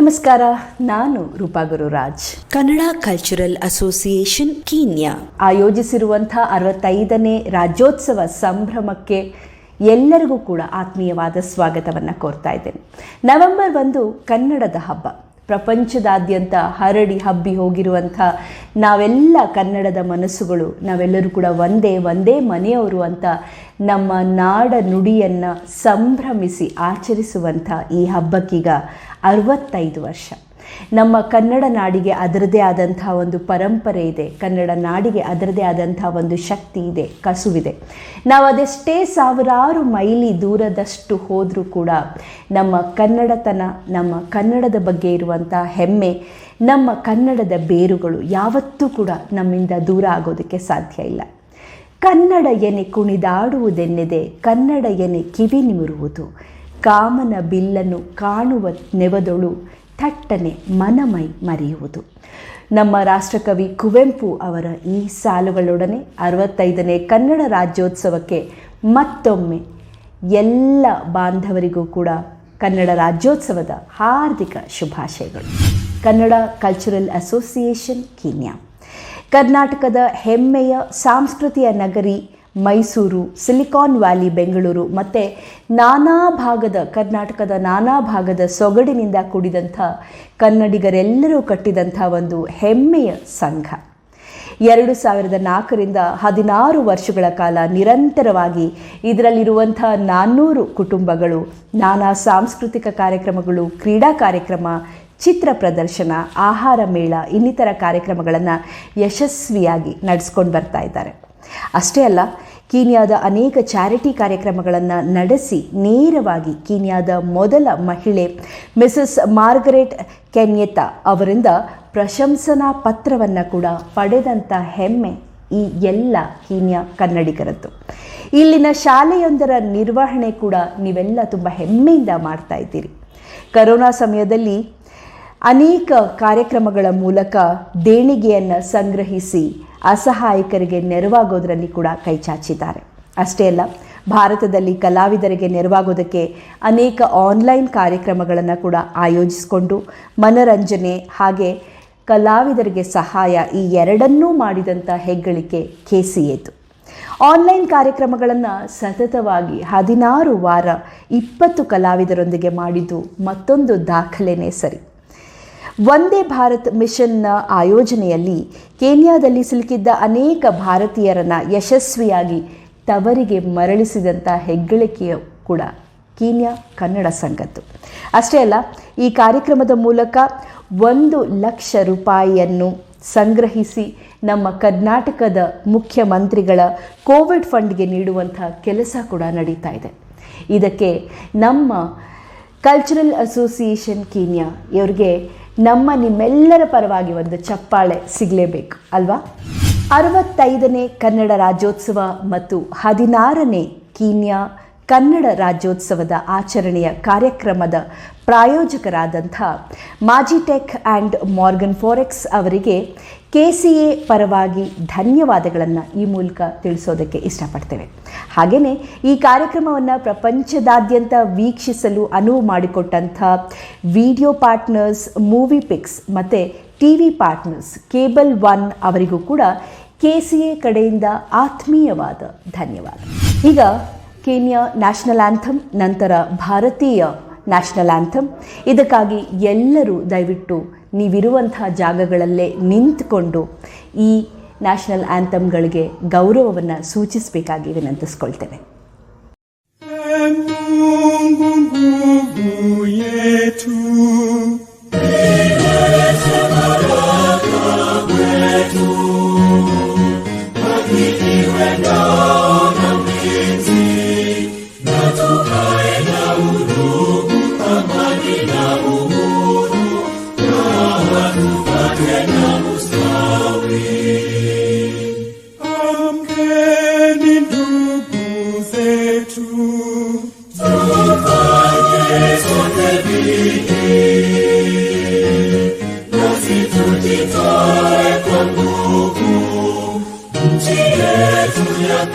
ನಮಸ್ಕಾರ, ನಾನು Roopa Gururaj. Kannada cultural association Kenya ಆಯೋಜಿಸಿರುವಂಥ 65ನೇ ರಾಜ್ಯೋತ್ಸವ ಸಂಭ್ರಮಕ್ಕೆ ಎಲ್ಲರಿಗೂ ಕೂಡ ಆತ್ಮೀಯವಾದ ಸ್ವಾಗತವನ್ನು ಕೋರ್ತಾ ಇದ್ದೇನೆ. ನವೆಂಬರ್ 1 ಕನ್ನಡದ ಹಬ್ಬ. ಪ್ರಪಂಚದಾದ್ಯಂತ ಹರಡಿ ಹಬ್ಬಿ ಹೋಗಿರುವಂಥ ನಾವೆಲ್ಲ ಕನ್ನಡದ ಮನಸ್ಸುಗಳು, ನಾವೆಲ್ಲರೂ ಕೂಡ ಒಂದೇ ಮನೆಯವರು ಅಂತ ನಮ್ಮ ನಾಡ ನುಡಿಯನ್ನು ಸಂಭ್ರಮಿಸಿ ಆಚರಿಸುವಂಥ ಈ ಹಬ್ಬಕ್ಕೀಗ 65 ವರ್ಷ. ನಮ್ಮ ಕನ್ನಡ ನಾಡಿಗೆ ಅದರದೇ ಆದಂಥ ಒಂದು ಪರಂಪರೆ ಇದೆ, ಕನ್ನಡ ನಾಡಿಗೆ ಅದರದೇ ಆದಂಥ ಒಂದು ಶಕ್ತಿ ಇದೆ, ಕಸುವಿದೆ. ನಾವು ಅದೆಷ್ಟೇ ಸಾವಿರಾರು ಮೈಲಿ ದೂರದಷ್ಟು ಹೋದರೂ ಕೂಡ ನಮ್ಮ ಕನ್ನಡತನ, ನಮ್ಮ ಕನ್ನಡದ ಬಗ್ಗೆ ಇರುವಂಥ ಹೆಮ್ಮೆ, ನಮ್ಮ ಕನ್ನಡದ ಬೇರುಗಳು ಯಾವತ್ತೂ ಕೂಡ ನಮ್ಮಿಂದ ದೂರ ಆಗೋದಕ್ಕೆ ಸಾಧ್ಯ ಇಲ್ಲ. ಕನ್ನಡ ಎನೆ ಕುಣಿದಾಡುವುದೆನ್ನೆದೆ, ಕನ್ನಡ ಎನೆ ಕಿವಿ ನಿಮಿರುವುದು, ಕಾಮನ ಬಿಲ್ಲನ್ನು ಕಾಣುವ ನೆವದೊಳು ಥಟ್ಟನೆ ಮನಮೈ ಮರೆಯುವುದು. ನಮ್ಮ ರಾಷ್ಟ್ರಕವಿ ಕುವೆಂಪು ಅವರ ಈ ಸಾಲುಗಳೊಡನೆ 65ನೇ ಕನ್ನಡ ರಾಜ್ಯೋತ್ಸವಕ್ಕೆ ಮತ್ತೊಮ್ಮೆ ಎಲ್ಲ ಬಾಂಧವರಿಗೂ ಕೂಡ ಕನ್ನಡ ರಾಜ್ಯೋತ್ಸವದ ಹಾರ್ದಿಕ ಶುಭಾಶಯಗಳು. ಕನ್ನಡ ಕಲ್ಚರಲ್ ಅಸೋಸಿಯೇಷನ್ ಕೀನ್ಯಾ ಕರ್ನಾಟಕದ ಹೆಮ್ಮೆಯ ಸಾಂಸ್ಕೃತಿಕ ನಗರಿ ಮೈಸೂರು, ಸಿಲಿಕಾನ್ ವ್ಯಾಲಿ ಬೆಂಗಳೂರು ಮತ್ತು ಕರ್ನಾಟಕದ ನಾನಾ ಭಾಗದ ಸೊಗಡಿನಿಂದ ಕೂಡಿದಂಥ ಕನ್ನಡಿಗರೆಲ್ಲರೂ ಕಟ್ಟಿದಂಥ ಒಂದು ಹೆಮ್ಮೆಯ ಸಂಘ. 2004ರಿಂದ 16 ವರ್ಷಗಳ ಕಾಲ ನಿರಂತರವಾಗಿ ಇದರಲ್ಲಿರುವಂಥ 400 ಕುಟುಂಬಗಳು ನಾನಾ ಸಾಂಸ್ಕೃತಿಕ ಕಾರ್ಯಕ್ರಮಗಳು, ಕ್ರೀಡಾ ಕಾರ್ಯಕ್ರಮ, ಚಿತ್ರ ಪ್ರದರ್ಶನ, ಆಹಾರ ಮೇಳ ಇನ್ನಿತರ ಕಾರ್ಯಕ್ರಮಗಳನ್ನು ಯಶಸ್ವಿಯಾಗಿ ನಡೆಸ್ಕೊಂಡು ಬರ್ತಾ ಇದ್ದಾರೆ. ಅಷ್ಟೇ ಅಲ್ಲ, ಕೀನ್ಯಾದ ಅನೇಕ ಚಾರಿಟಿ ಕಾರ್ಯಕ್ರಮಗಳನ್ನು ನಡೆಸಿ ನೇರವಾಗಿ ಕೀನ್ಯಾದ ಮೊದಲ ಮಹಿಳೆ ಮಿಸಸ್ ಮಾರ್ಗರೆಟ್ ಕೆನ್ಯೆತಾ ಅವರಿಂದ ಪ್ರಶಂಸನಾ ಪತ್ರವನ್ನು ಕೂಡ ಪಡೆದಂಥ ಹೆಮ್ಮೆ ಈ ಎಲ್ಲ ಕೀನ್ಯಾ ಕನ್ನಡಿಗರದ್ದು. ಇಲ್ಲಿನ ಶಾಲೆಯೊಂದರ ನಿರ್ವಹಣೆ ಕೂಡ ನೀವೆಲ್ಲ ತುಂಬ ಹೆಮ್ಮೆಯಿಂದ ಮಾಡ್ತಾ ಇದ್ದೀರಿ. ಕರೋನಾ ಸಮಯದಲ್ಲಿ ಅನೇಕ ಕಾರ್ಯಕ್ರಮಗಳ ಮೂಲಕ ದೇಣಿಗೆಯನ್ನು ಸಂಗ್ರಹಿಸಿ ಅಸಹಾಯಕರಿಗೆ ನೆರವಾಗೋದರಲ್ಲಿ ಕೂಡ ಕೈಚಾಚಿದ್ದಾರೆ. ಅಷ್ಟೇ ಅಲ್ಲ, ಭಾರತದಲ್ಲಿ ಕಲಾವಿದರಿಗೆ ನೆರವಾಗೋದಕ್ಕೆ ಅನೇಕ ಆನ್ಲೈನ್ ಕಾರ್ಯಕ್ರಮಗಳನ್ನು ಕೂಡ ಆಯೋಜಿಸಿಕೊಂಡು ಮನರಂಜನೆ ಹಾಗೆ ಕಲಾವಿದರಿಗೆ ಸಹಾಯ ಈ ಎರಡನ್ನೂ ಮಾಡಿದಂಥ ಹೆಗ್ಗಳಿಕೆ KCAದು. ಆನ್ಲೈನ್ ಕಾರ್ಯಕ್ರಮಗಳನ್ನು ಸತತವಾಗಿ 16 ವಾರ 20 ಕಲಾವಿದರೊಂದಿಗೆ ಮಾಡಿದ್ದು ಮತ್ತೊಂದು ದಾಖಲೆನೇ ಸರಿ. ವಂದೇ ಭಾರತ್ ಮಿಷನ್ನ ಆಯೋಜನೆಯಲ್ಲಿ ಕೇನ್ಯಾದಲ್ಲಿ ಸಿಲುಕಿದ್ದ ಅನೇಕ ಭಾರತೀಯರನ್ನು ಯಶಸ್ವಿಯಾಗಿ ತವರಿಗೆ ಮರಳಿಸಿದಂಥ ಹೆಗ್ಗಳಿಕೆಯು ಕೂಡ ಕೀನ್ಯಾ ಕನ್ನಡ ಸಂಘದ್ದು. ಅಷ್ಟೇ ಅಲ್ಲ, ಈ ಕಾರ್ಯಕ್ರಮದ ಮೂಲಕ 1 ಲಕ್ಷ ರೂಪಾಯಿಯನ್ನು ಸಂಗ್ರಹಿಸಿ ನಮ್ಮ ಕರ್ನಾಟಕದ ಮುಖ್ಯಮಂತ್ರಿಗಳ ಕೋವಿಡ್ ಫಂಡ್ಗೆ ನೀಡುವಂಥ ಕೆಲಸ ಕೂಡ ನಡೀತಾ ಇದೆ. ಇದಕ್ಕೆ ನಮ್ಮ ಕಲ್ಚರಲ್ ಅಸೋಸಿಯೇಷನ್ ಕೀನ್ಯಾ ಇವರಿಗೆ ನಿಮ್ಮೆಲ್ಲರ ಪರವಾಗಿ ಒಂದು ಚಪ್ಪಾಳೆ ಸಿಗಲೇಬೇಕು ಅಲ್ವಾ? 65ನೇ ಕನ್ನಡ ರಾಜ್ಯೋತ್ಸವ ಮತ್ತು 16ನೇ ಕೀನ್ಯಾ ಕನ್ನಡ ರಾಜ್ಯೋತ್ಸವದ ಆಚರಣೆಯ ಕಾರ್ಯಕ್ರಮದ ಪ್ರಾಯೋಜಕರಾದಂಥ ಮಾಜಿಟೆಕ್ ಆ್ಯಂಡ್ ಮಾರ್ಗನ್ ಫಾರೆಕ್ಸ್ ಅವರಿಗೆ KCA ಪರವಾಗಿ ಧನ್ಯವಾದಗಳನ್ನು ಈ ಮೂಲಕ ತಿಳಿಸೋದಕ್ಕೆ ಇಷ್ಟಪಡ್ತೇವೆ. ಹಾಗೆಯೇ ಈ ಕಾರ್ಯಕ್ರಮವನ್ನು ಪ್ರಪಂಚದಾದ್ಯಂತ ವೀಕ್ಷಿಸಲು ಅನುವು ಮಾಡಿಕೊಟ್ಟಂಥ ವಿಡಿಯೋ ಪಾರ್ಟ್ನರ್ಸ್, ಮೂವಿ ಪಿಕ್ಸ್ ಮತ್ತು TV ಪಾರ್ಟ್ನರ್ಸ್ ಕೇಬಲ್ 1 ಅವರಿಗೂ ಕೂಡ KCA ಕಡೆಯಿಂದ ಆತ್ಮೀಯವಾದ ಧನ್ಯವಾದ. ಈಗ ಕೀನ್ಯಾ ನ್ಯಾಷನಲ್ ಆ್ಯಂಥಮ್, ನಂತರ ಭಾರತೀಯ ನ್ಯಾಷನಲ್ ಆ್ಯಂಥಮ್. ಇದಕ್ಕಾಗಿ ಎಲ್ಲರೂ ದಯವಿಟ್ಟು ನೀವಿರುವಂಥ ಜಾಗಗಳಲ್ಲೇ ನಿಂತುಕೊಂಡು ಈ ನ್ಯಾಷನಲ್ ಆ್ಯಂಥಮ್ಗಳಿಗೆ ಗೌರವವನ್ನು ಸೂಚಿಸಬೇಕಾಗಿ ವಿನಂತಿಸ್ಕೊಳ್ತೇನೆ.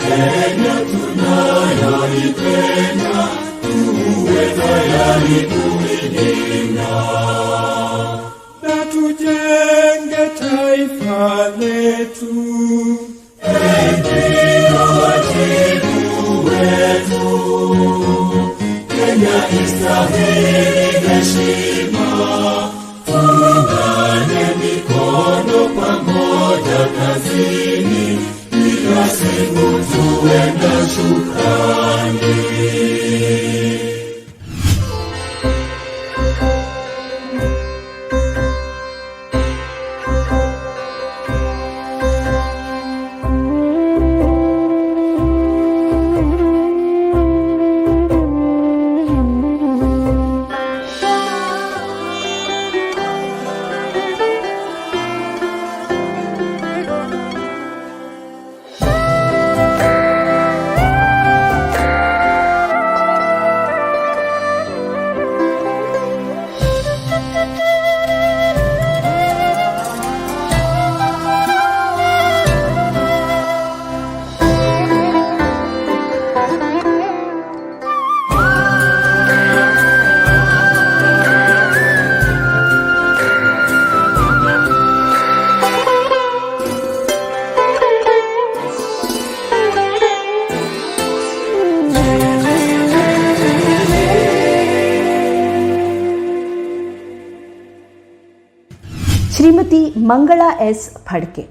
Kenya tunayoipenda, tuwe tayari kuilinda. Israeli heshima, tuungane mikono pamoja kazini, kila siku tuwe na shukrani. Shrimati Mangala S Phadke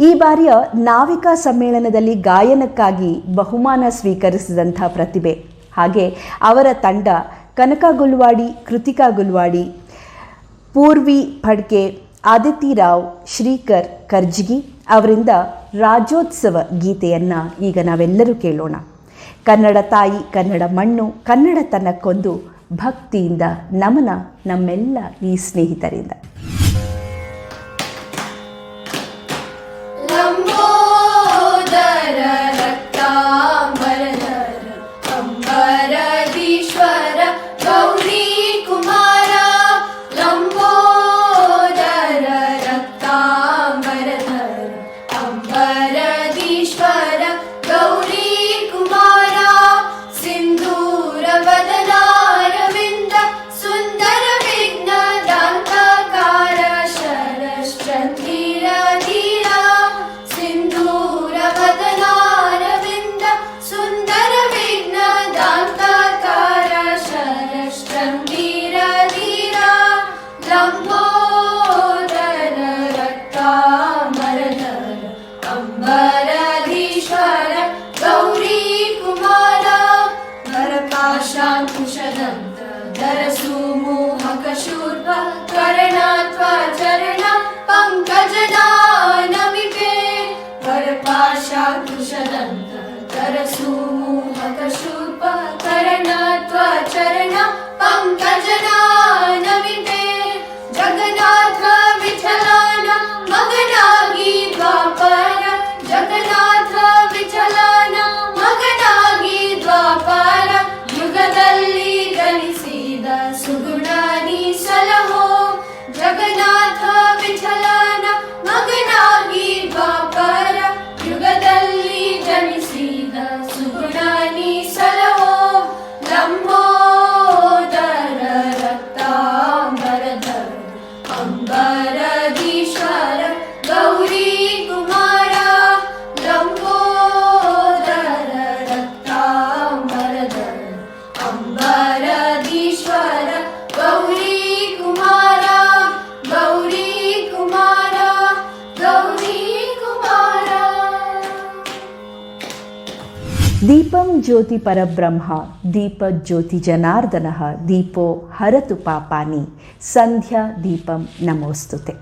ಈ ಬಾರಿಯ ನಾವಿಕಾ ಸಮ್ಮೇಳನದಲ್ಲಿ ಗಾಯನಕ್ಕಾಗಿ ಬಹುಮಾನ ಸ್ವೀಕರಿಸಿದಂಥ ಪ್ರತಿಭೆ. ಹಾಗೆ ಅವರ ತಂಡ ಕನಕ ಗುಲ್ವಾಡಿ, ಕೃತಿಕಾ ಗುಲ್ವಾಡಿ, ಪೂರ್ವಿ ಫಡ್ಕೆ, ಆದಿತಿ ರಾವ್, ಶ್ರೀಕರ್ ಕರ್ಜಗಿ ಅವರಿಂದ ರಾಜ್ಯೋತ್ಸವ ಗೀತೆಯನ್ನು ಈಗ ನಾವೆಲ್ಲರೂ ಕೇಳೋಣ. ಕನ್ನಡ ತಾಯಿ, ಕನ್ನಡ ಮಣ್ಣು, ಕನ್ನಡತನಕ್ಕೊಂದು ಭಕ್ತಿಯಿಂದ ನಮನ ನಮ್ಮೆಲ್ಲ ಈ ಸ್ನೇಹಿತರಿಂದ. ದೀಪಂ ಜ್ಯೋತಿ ಪರಬ್ರಹ್ಮ ದೀಪ ಜ್ಯೋತಿ ಜನಾರ್ದನಃ ದೀಪೋ ಹರತು ಪಾಪಾನಿ ಸಂಧ್ಯಾ ದೀಪಂ ನಮೋಸ್ತುತೆ.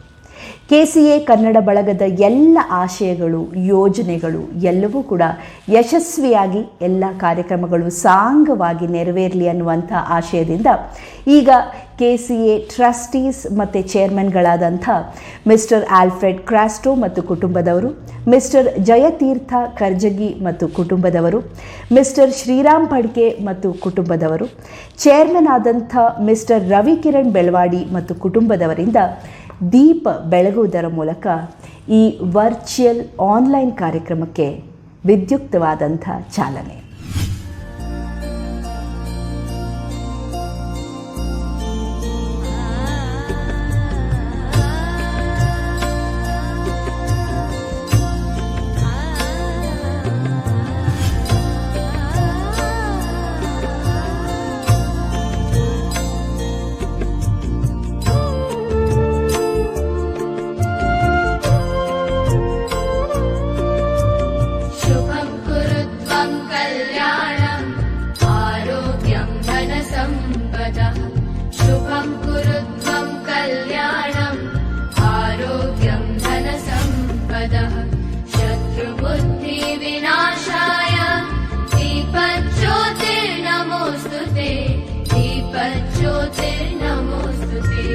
KCA ಕನ್ನಡ ಬಳಗದ ಎಲ್ಲ ಆಶಯಗಳು, ಯೋಜನೆಗಳು ಎಲ್ಲವೂ ಕೂಡ ಯಶಸ್ವಿಯಾಗಿ ಎಲ್ಲ ಕಾರ್ಯಕ್ರಮಗಳು ಸಾಂಗವಾಗಿ ನೆರವೇರಲಿ ಅನ್ನುವಂಥ ಆಶಯದಿಂದ ಈಗ KCA ಟ್ರಸ್ಟೀಸ್ ಮತ್ತು ಚೇರ್ಮನ್ಗಳಾದಂಥ ಮಿಸ್ಟರ್ ಆಲ್ಫ್ರೆಡ್ ಕ್ರಾಸ್ಟೋ ಮತ್ತು ಕುಟುಂಬದವರು, ಮಿಸ್ಟರ್ ಜಯತೀರ್ಥ ಕರ್ಜಗಿ ಮತ್ತು ಕುಟುಂಬದವರು, ಮಿಸ್ಟರ್ ಶ್ರೀರಾಮ್ ಫಡ್ಕೆ ಮತ್ತು ಕುಟುಂಬದವರು, ಚೇರ್ಮನ್ ಆದಂಥ ಮಿಸ್ಟರ್ ರವಿಕಿರಣ್ ಬೆಳವಾಡಿ ಮತ್ತು ಕುಟುಂಬದವರಿಂದ ದೀಪ ಬೆಳಗುವುದರ ಮೂಲಕ ಈ ವರ್ಚುವಲ್ ಆನ್ಲೈನ್ ಕಾರ್ಯಕ್ರಮಕ್ಕೆ ವಿದ್ಯುಕ್ತವಾದಂಥ ಚಾಲನೆ. ते दीपज्योतिर्नमोऽस्तु ते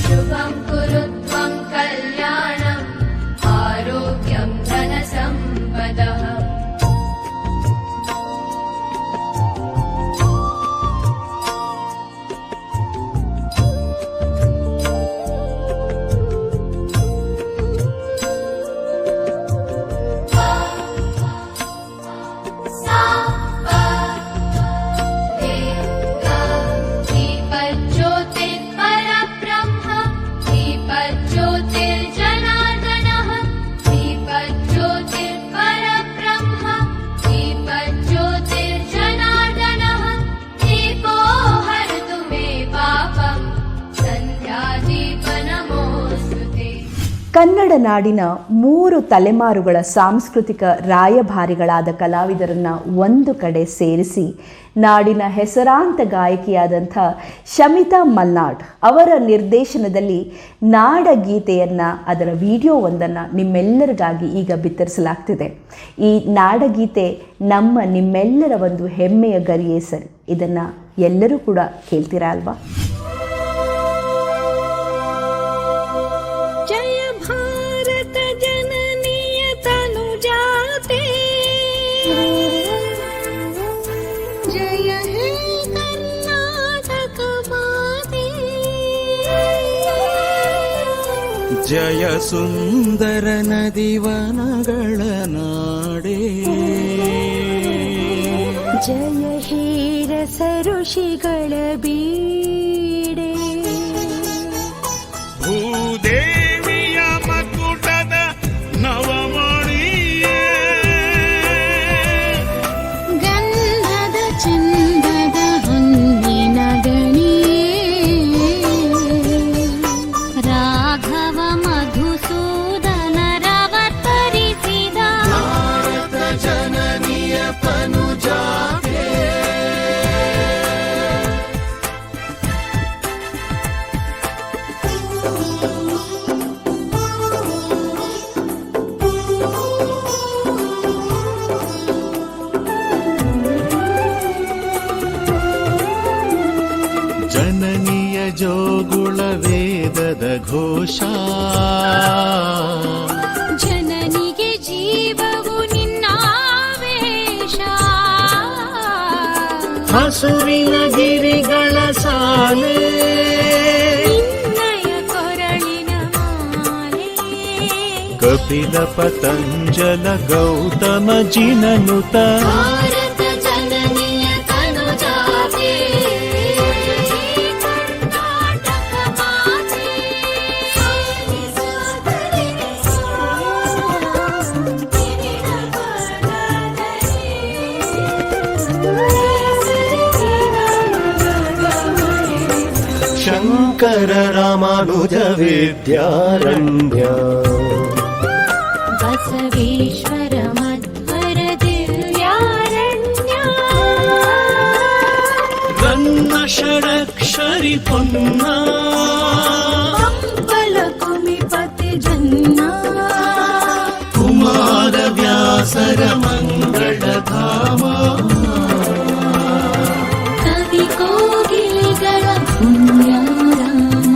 शुभं कुरु त्वं कल्याणम् आरोग्यं धनसम्पदः ಕನ್ನಡ ನಾಡಿನ 3 ತಲೆಮಾರುಗಳ ಸಾಂಸ್ಕೃತಿಕ ರಾಯಭಾರಿಗಳಾದ ಕಲಾವಿದರನ್ನು ಒಂದು ಕಡೆ ಸೇರಿಸಿ ನಾಡಿನ ಹೆಸರಾಂತ ಗಾಯಕಿಯಾದಂಥ ಶಮಿತಾ ಮಲ್ನಾಡ್ ಅವರ ನಿರ್ದೇಶನದಲ್ಲಿ ನಾಡಗೀತೆಯನ್ನು ಅದರ ವಿಡಿಯೋವೊಂದನ್ನು ನಿಮ್ಮೆಲ್ಲರಿಗಾಗಿ ಈಗ ಬಿತ್ತರಿಸಲಾಗ್ತಿದೆ. ಈ ನಾಡಗೀತೆ ನಿಮ್ಮೆಲ್ಲರ ಒಂದು ಹೆಮ್ಮೆಯ ಗರಿಯೇ ಸರಿ. ಇದನ್ನು ಎಲ್ಲರೂ ಕೂಡ ಕೇಳ್ತೀರಾ ಅಲ್ವಾ? ಜಯ ಸುಂದರ ನದಿವನಗಳ ನಾಡೇ, ಜಯ ಹೇ ರಸ ಋಷಿಗಳ ಬೀಡೆ, ಭೂದೇವಿಯ ಮಕುಟದ ನವಮಣಿಯೇ, ಗಂಧದ ಚಂದದ ಹೊನ್ನಿನ ಗಣಿಯೇ, ರಾಘವ ಮಧುಸೂದನ ರವತರಿಸಿದ ಭಾರತ ಜನನಿಯ ತನುಜಾತೆ, ಜನನಿಯ ಜೋಗುಳ ವೇದದ ಘೋಷ, ಜನನಿಗೆ ಜೀವವು ನಿನ್ನಾವೇಶ, ಹಸುವಿನ ಗಿರಿಗಳ ಸಾಲೆ, ನಿನ್ನಯ ಕೊರಳಿನ ಮಾಲೆ, ಕಪಿಲ ಪತಂಜಲ ಗೌತಮ ಜಿನನುತ, ಭಾರತ ಜನನಿಯ ತನುಜಾತೆ, ಕರ್ನಾಟಕ ಮಾತೆ, ಶಂಕರ ರಾಮಾನುಜ ವಿದ್ಯಾರಣ್ಯ, ಬಸವೇಶ್ವರ ಮಧ್ವರ ದಿವ್ಯಾರಣ್ಯ, ರನ್ನ ಷಡಕ್ಷರಿ ಪೊನ್ನ, ಪಂಪಲ ಕುಮಿಪತಿ ಜನ್ನ, ಕುಮಾರ ವ್ಯಾಸರ ಮಂಗಳಧಾಮ, ಕವಿ ಕೋಗಿಲೆಗಳ ಪುಣ್ಯಾರಾಮ,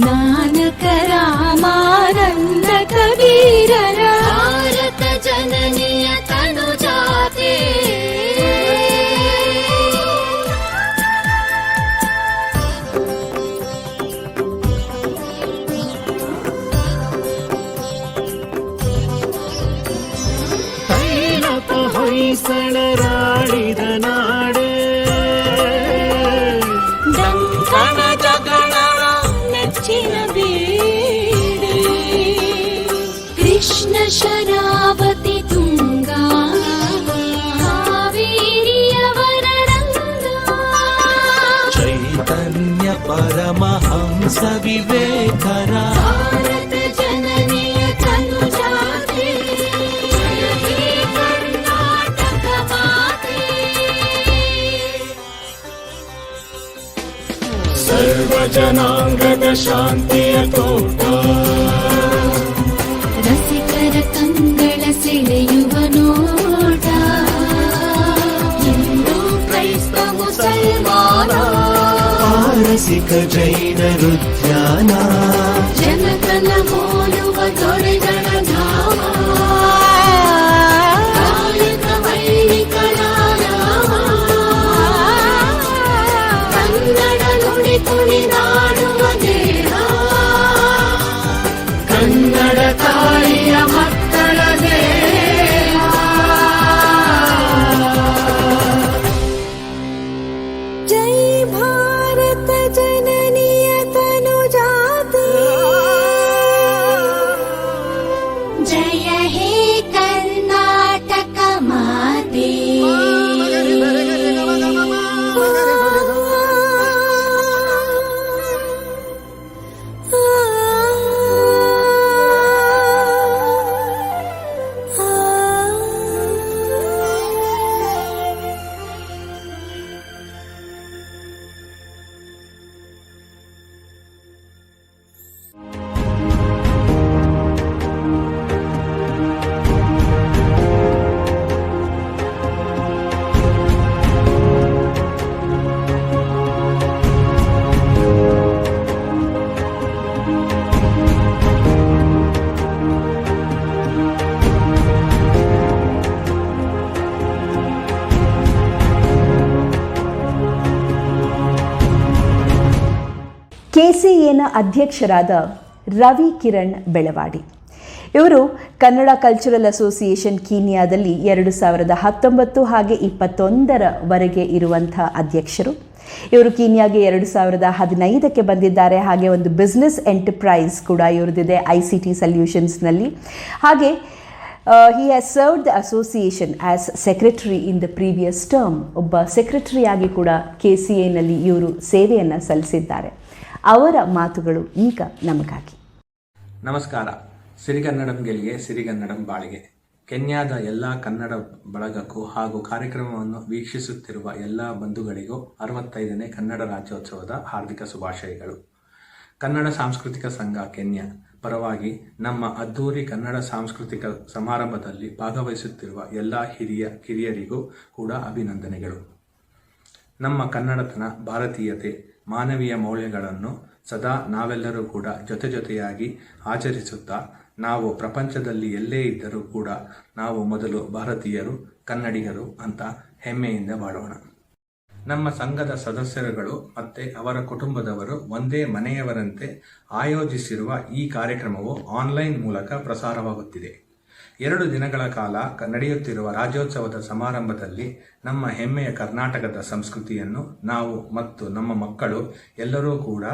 ನಾನಕ ರಾಮಾನಂದ ಕಬೀರರ ಭಾರತ ಜನನಿಯ ತನುಜಾತೆ, ತೈಲಪ ಹೊಯ್ಸಳರಾಡಿದ ನಾಡೇ, ಡಂಕಣ ಜಗಳರ ನೆಚ್ಚಿನ ಬೀಡೆ, ಕೃಷ್ಣ ಶರಾವತಿ ತುಂಗಾ, ಕಾವೇರಿಯವರ ರಂಗ, ಚೈತನ್ಯ ಪರಮಹಂಸ ವಿವೇಕರ, ಭಾರತ ಜನನಿಯ ತನುಜಾತೆ, ಜಯ ಹೇ ಕರ್ನಾಟಕ ಮಾತೆ, ಸರ್ವ ಜನಾಂಗದ ಶಾಂತಿಯ ತೋಟ, ರಸಿಕರ ಕಂಗಳ ಸೆಳೆಯುವ ನೋಟ, ಎಂದೋ ರಸಿಕ ಜೈನರುದ್ಯಾನ ಜನಕನ ಮೋಲುವ ದೊರೆಗಳ ಧಾಮ ಕಾಯಕ ವೈಣಿಕರ ನಾಮ ಕನ್ನಡ ನುಡಿ ತುಳಿದಾಡುವ ದೇಹ ಕನ್ನಡ ತಾಯಿಯ ಮಕ್ಕಳ ದೇಹ. ಜೈ ಭಾರತ ಜನನಿಯ ತನುಜಾತೆ ಜಯ ಹೇ ಕರ್ನಾಟಕ ಮಾತೆ KCAನ ಅಧ್ಯಕ್ಷರಾದ ರವಿ ಕಿರಣ್ ಬೆಳವಾಡಿ ಇವರು ಕನ್ನಡ ಕಲ್ಚರಲ್ ಅಸೋಸಿಯೇಷನ್ ಕೀನ್ಯಾದಲ್ಲಿ 2019 ಹಾಗೆ 21ರವರೆಗೆ ಇರುವಂಥ ಅಧ್ಯಕ್ಷರು. ಇವರು ಕೀನ್ಯಾಗೆ 2015ಕ್ಕೆ ಬಂದಿದ್ದಾರೆ. ಹಾಗೆ ಒಂದು ಬಿಸ್ನೆಸ್ ಎಂಟರ್ಪ್ರೈಸ್ ಕೂಡ ಇವ್ರದ್ದಿದೆ ICT ಸೊಲ್ಯೂಷನ್ಸ್ನಲ್ಲಿ. ಹಾಗೆ he has served the association as secretary in the previous term. ಒಬ್ಬ ಸೆಕ್ರೆಟರಿಯಾಗಿ ಕೂಡ KCAನಲ್ಲಿ ಇವರು ಸೇವೆಯನ್ನು ಸಲ್ಲಿಸಿದ್ದಾರೆ. ಅವರ ಮಾತುಗಳು ಈಗ ನಮಗಾಗಿ. ನಮಸ್ಕಾರ. ಸಿರಿಗನ್ನಡಂ ಗೆಲ್ಗೆ ಸಿರಿಗನ್ನಡಂ ಬಾಳಿಗೆ. ಕೆನ್ಯಾದ ಎಲ್ಲ ಕನ್ನಡ ಬಳಗಕ್ಕೂ ಹಾಗೂ ಕಾರ್ಯಕ್ರಮವನ್ನು ವೀಕ್ಷಿಸುತ್ತಿರುವ ಎಲ್ಲ ಬಂಧುಗಳಿಗೂ 65ನೇ ಕನ್ನಡ ರಾಜ್ಯೋತ್ಸವದ ಹಾರ್ದಿಕ ಶುಭಾಶಯಗಳು. ಕನ್ನಡ ಸಾಂಸ್ಕೃತಿಕ ಸಂಘ ಕೆನ್ಯಾ ಪರವಾಗಿ ನಮ್ಮ ಅದ್ದೂರಿ ಕನ್ನಡ ಸಾಂಸ್ಕೃತಿಕ ಸಮಾರಂಭದಲ್ಲಿ ಭಾಗವಹಿಸುತ್ತಿರುವ ಎಲ್ಲ ಕಿರಿಯರಿಗೂ ಕೂಡ ಅಭಿನಂದನೆಗಳು. ನಮ್ಮ ಕನ್ನಡತನ, ಭಾರತೀಯತೆ, ಮಾನವೀಯ ಮೌಲ್ಯಗಳನ್ನು ಸದಾ ನಾವೆಲ್ಲರೂ ಕೂಡ ಜೊತೆಯಾಗಿ ಆಚರಿಸುತ್ತಾ ನಾವು ಪ್ರಪಂಚದಲ್ಲಿ ಎಲ್ಲೇ ಇದ್ದರೂ ಕೂಡ ನಾವು ಮೊದಲು ಭಾರತೀಯರು, ಕನ್ನಡಿಗರು ಅಂತ ಹೆಮ್ಮೆಯಿಂದ ಬಾಳೋಣ. ನಮ್ಮ ಸಂಘದ ಸದಸ್ಯರುಗಳು ಮತ್ತು ಅವರ ಕುಟುಂಬದವರು ಒಂದೇ ಮನೆಯವರಂತೆ ಆಯೋಜಿಸಿರುವ ಈ ಕಾರ್ಯಕ್ರಮವು ಆನ್ಲೈನ್ ಮೂಲಕ ಪ್ರಸಾರವಾಗುತ್ತಿದೆ. 2 ದಿನಗಳ ಕಾಲ ನಡೆಯುತ್ತಿರುವ ರಾಜ್ಯೋತ್ಸವದ ಸಮಾರಂಭದಲ್ಲಿ ನಮ್ಮ ಹೆಮ್ಮೆಯ ಕರ್ನಾಟಕದ ಸಂಸ್ಕೃತಿಯನ್ನು ನಾವು ಮತ್ತು ನಮ್ಮ ಮಕ್ಕಳು ಎಲ್ಲರೂ ಕೂಡ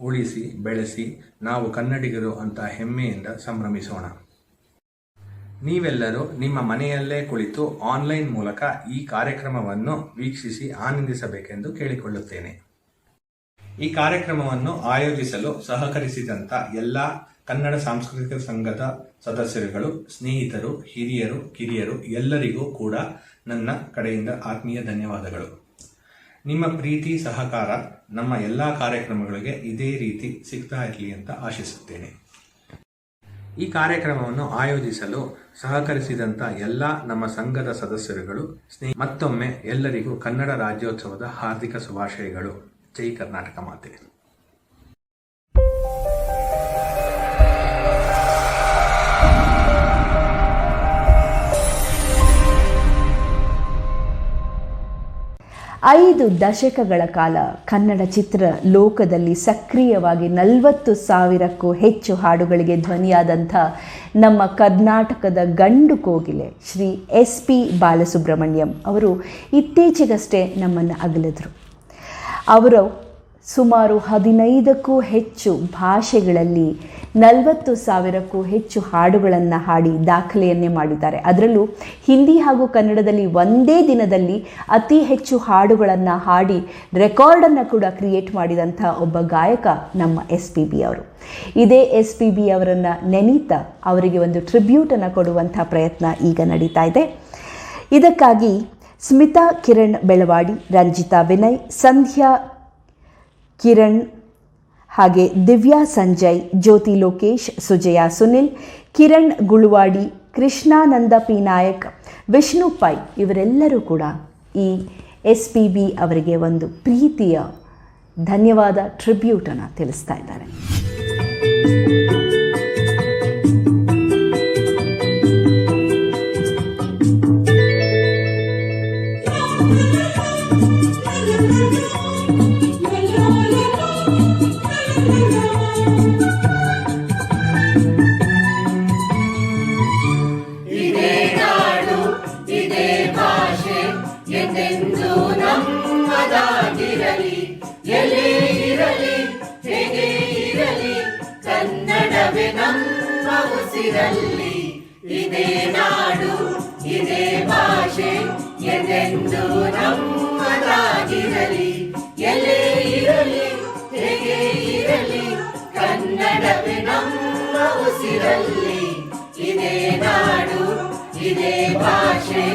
ಉಳಿಸಿ ಬೆಳೆಸಿ ನಾವು ಕನ್ನಡಿಗರು ಅಂತ ಹೆಮ್ಮೆಯಿಂದ ಸಂಭ್ರಮಿಸೋಣ. ನೀವೆಲ್ಲರೂ ನಿಮ್ಮ ಮನೆಯಲ್ಲೇ ಕುಳಿತು ಆನ್ಲೈನ್ ಮೂಲಕ ಈ ಕಾರ್ಯಕ್ರಮವನ್ನು ವೀಕ್ಷಿಸಿ ಆನಂದಿಸಬೇಕೆಂದು ಕೇಳಿಕೊಳ್ಳುತ್ತೇನೆ. ಈ ಕಾರ್ಯಕ್ರಮವನ್ನು ಆಯೋಜಿಸಲು ಸಹಕರಿಸಿದಂಥ ಎಲ್ಲ ಕನ್ನಡ ಸಾಂಸ್ಕೃತಿಕ ಸಂಘದ ಸದಸ್ಯರುಗಳು, ಸ್ನೇಹಿತರು, ಹಿರಿಯರು, ಕಿರಿಯರು ಎಲ್ಲರಿಗೂ ಕೂಡ ನನ್ನ ಕಡೆಯಿಂದ ಆತ್ಮೀಯ ಧನ್ಯವಾದಗಳು. ನಿಮ್ಮ ಪ್ರೀತಿ ಸಹಕಾರ ನಮ್ಮ ಎಲ್ಲ ಕಾರ್ಯಕ್ರಮಗಳಿಗೆ ಇದೇ ರೀತಿ ಸಿಗ್ತಾ ಇರಲಿ ಅಂತ ಆಶಿಸುತ್ತೇನೆ. ಈ ಕಾರ್ಯಕ್ರಮವನ್ನು ಆಯೋಜಿಸಲು ಸಹಕರಿಸಿದಂಥ ಎಲ್ಲ ನಮ್ಮ ಸಂಘದ ಸದಸ್ಯರುಗಳು, ಮತ್ತೊಮ್ಮೆ ಎಲ್ಲರಿಗೂ ಕನ್ನಡ ರಾಜ್ಯೋತ್ಸವದ ಹಾರ್ದಿಕ ಶುಭಾಶಯಗಳು. ಜೈ ಕರ್ನಾಟಕ ಮಾತೆ. ಐದು ದಶಕಗಳ ಕಾಲ ಕನ್ನಡ ಚಿತ್ರ ಲೋಕದಲ್ಲಿ ಸಕ್ರಿಯವಾಗಿ 40,000ಕ್ಕೂ ಹೆಚ್ಚು ಹಾಡುಗಳಿಗೆ ಧ್ವನಿಯಾದಂಥ ನಮ್ಮ ಕರ್ನಾಟಕದ ಗಂಡು ಕೋಗಿಲೆ ಶ್ರೀ SP ಬಾಲಸುಬ್ರಹ್ಮಣ್ಯಂ ಅವರು ಇತ್ತೀಚೆಗಷ್ಟೇ ನಮ್ಮನ್ನು ಅಗಲಿದರು. ಅವರು ಸುಮಾರು 15ಕ್ಕೂ ಹೆಚ್ಚು ಭಾಷೆಗಳಲ್ಲಿ 40,000ಕ್ಕೂ ಹೆಚ್ಚು ಹಾಡುಗಳನ್ನು ಹಾಡಿ ದಾಖಲೆಯನ್ನೇ ಮಾಡಿದ್ದಾರೆ. ಅದರಲ್ಲೂ ಹಿಂದಿ ಹಾಗೂ ಕನ್ನಡದಲ್ಲಿ ಒಂದೇ ದಿನದಲ್ಲಿ ಅತಿ ಹೆಚ್ಚು ಹಾಡುಗಳನ್ನು ಹಾಡಿ ರೆಕಾರ್ಡನ್ನು ಕೂಡ ಕ್ರಿಯೇಟ್ ಮಾಡಿದಂಥ ಒಬ್ಬ ಗಾಯಕ ನಮ್ಮ SPB ಅವರು. ಇದೇ SPB ಅವರನ್ನು ನೆನೀತಾ ಅವರಿಗೆ ಒಂದು ಟ್ರಿಬ್ಯೂಟನ್ನು ಕೊಡುವಂಥ ಪ್ರಯತ್ನ ಈಗ ನಡೀತಾ ಇದೆ. ಇದಕ್ಕಾಗಿ ಸ್ಮಿತಾ ಕಿರಣ್ ಬೆಳವಾಡಿ, ರಂಜಿತಾ ವಿನಯ್, ಸಂಧ್ಯಾ ಕಿರಣ್, ಹಾಗೆ ದಿವ್ಯಾ ಸಂಜಯ್, ಜ್ಯೋತಿ ಲೋಕೇಶ್, ಸುಜಯಾ ಸುನಿಲ್, ಕಿರಣ್ ಗುಳುವಾಡಿ, ಕೃಷ್ಣಾನಂದ ಪಿ ನಾಯಕ್, ವಿಷ್ಣು ಪೈ ಇವರೆಲ್ಲರೂ ಕೂಡ ಈ SPB ಅವರಿಗೆ ಒಂದು ಪ್ರೀತಿಯ ಧನ್ಯವಾದ ಟ್ರಿಬ್ಯೂಟನ್ನು ತಿಳಿಸ್ತಾ ಇದ್ದಾರೆ. ಕನ್ನಡವೇ ನಮ್ಮ ಉಸಿರಲ್ಲಿ, ಇದೇ ನಾಡು ಇದೇ ಭಾಷೆ ಎಂದೆಂದು ನಮ್ಮದಾಗಿರಲಿ. ಎಲ್ಲೇ ಇರಲಿ ಹೇಗೆ ಇರಲಿ ಕನ್ನಡವೇ ನಮ್ಮ ಉಸಿರಲ್ಲಿ, ಇದೇ ನಾಡು ಇದೇ ಭಾಷೆ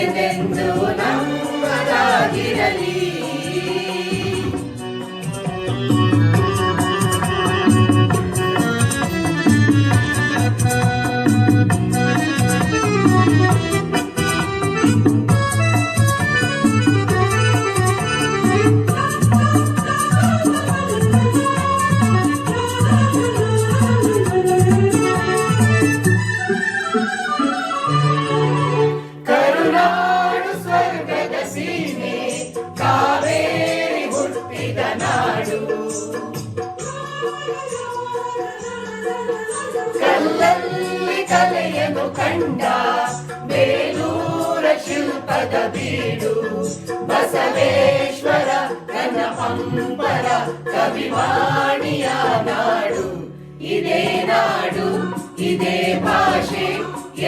ಎಂದೆಂದು ನಮ್ಮದಾಗಿರಲಿ. ಕಲ್ಲಲ್ಲಿ ಕಲೆಯನ್ನು ಕಂಡ ಬೇಲೂರ ಶಿಲ್ಪದ ಬೀಡು, ಬಸವೇಶ್ವರ ಕನಪಂಪರ ಕವಿವಾಣಿಯ ನಾಡು, ಇದೇ ನಾಡು ಇದೇ ಭಾಷೆ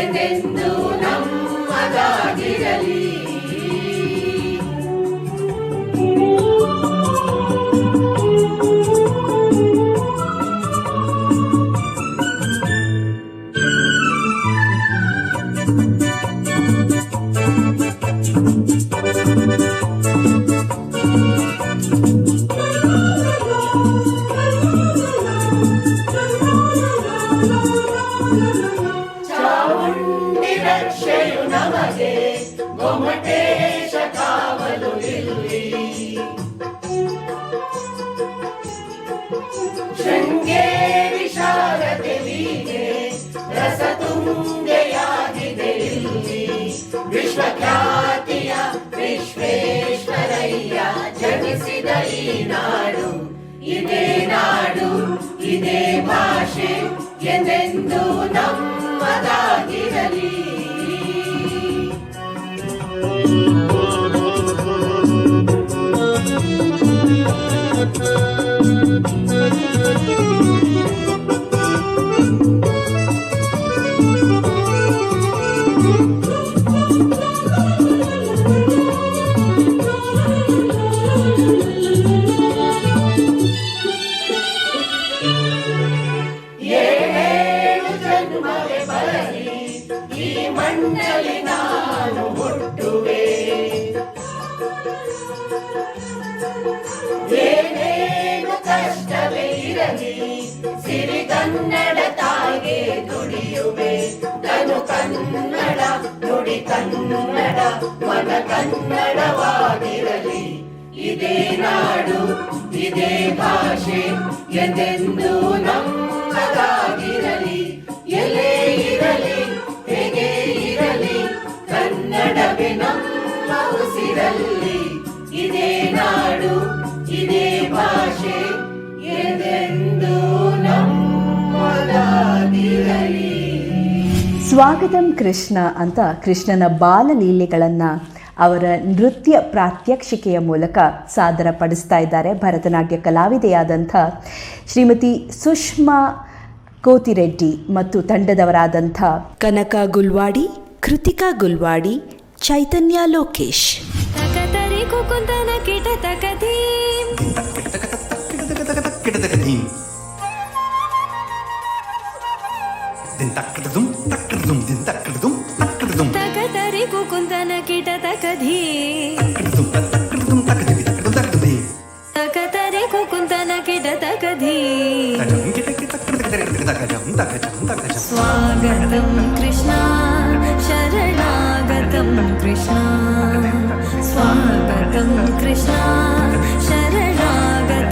ಎಂದೆಂದು ನಮ್ಮದಾಗಿರಲಿ. ಚಾಮುಂಡಿ ರಕ್ಷೆಯು ನಮಗೆ, ಗೊಮ್ಮಟೇಶ ಕಾವಲು ಇಲ್ಲಿ. ಶೃಂಗೇರಿ ಶಾರದೆ ವೀಣೆ ರಸತುಂಗೆಯಾಗಿದೆ ಇಲ್ಲಿ. ವಿಶ್ವಖ್ಯಾತಿಯ ವಿಶ್ವೇಶ್ವರಯ್ಯ ಜನಿಸಿದ ಈ ನಾಡು, ಇದೇ ನಾಡು ಇದೇ ಭಾಷೆ ಎಂದೆಂದು ನಮ್ಮದಾಗಿರಲಿ. ಏಳು ಜನ್ಮವೇ ಬರಲಿ ಈ ಮಣ್ಣಲ್ಲಿ ನಾನು ಹುಟ್ಟುವೆ, ಏನೇನು ಕಷ್ಟವೇ ಇರಲಿ ಸಿರಿಗನ್ನಡ ತಾಯಿಗೆ ದುಡಿಯುವೆ. ತನು ಕನ್ನಡ ನುಡಿ ಕನ್ನಡ ಮನ ಕನ್ನಡವಾಗಿರಲಿ, ಇದೇ ನಾಡು ಇದೇ ಭಾಷೆ ಎಂದೆಂದು ನಮ್ಮದಾಗಿರಲಿ. ಎಲ್ಲೇ ಇರಲಿ ಹೇಗೆ ಇರಲಿ ಕನ್ನಡವೇ ನಮ್ಮ ಉಸಿರಲ್ಲಿ, ಇದೇ ನಾಡು ಇದೇ ಭಾಷೆ ಎಂದೆಂದು ನಮ್ಮದಾಗಿರಲಿ. ಸ್ವಾಗತಂ ಕೃಷ್ಣ ಅಂತ ಕೃಷ್ಣನ ಬಾಲಲೀಲೆಗಳನ್ನು ಅವರ ನೃತ್ಯ ಪ್ರಾತ್ಯಕ್ಷಿಕೆಯ ಮೂಲಕ ಸಾದರಪಡಿಸ್ತಾ ಇದ್ದಾರೆ ಭರತನಾಟ್ಯ ಕಲಾವಿದೆಯಾದಂಥ ಶ್ರೀಮತಿ ಸುಷ್ಮಾ ಕೋತಿರೆಡ್ಡಿ ಮತ್ತು ತಂಡದವರಾದಂಥ ಕನಕ ಗುಲ್ವಾಡಿ, ಕೃತಿಕಾ ಗುಲ್ವಾಡಿ, ಚೈತನ್ಯ ಲೋಕೇಶ್. ತಕತರಿ ಕುಕುಂತನ ಕಿಟ ತಕಧೀ, ತಕತರಿ ಕುಕುಂತನ ಕಿಟ ತಕಧೀ. ಸ್ವಾಗತಂ ಕೃಷ್ಣ ಶರಣಾಗತಂ ಕೃಷ್ಣ, ಸ್ವಾಗತಂ ಕೃಷ್ಣ ಶರಣಾಗತಂ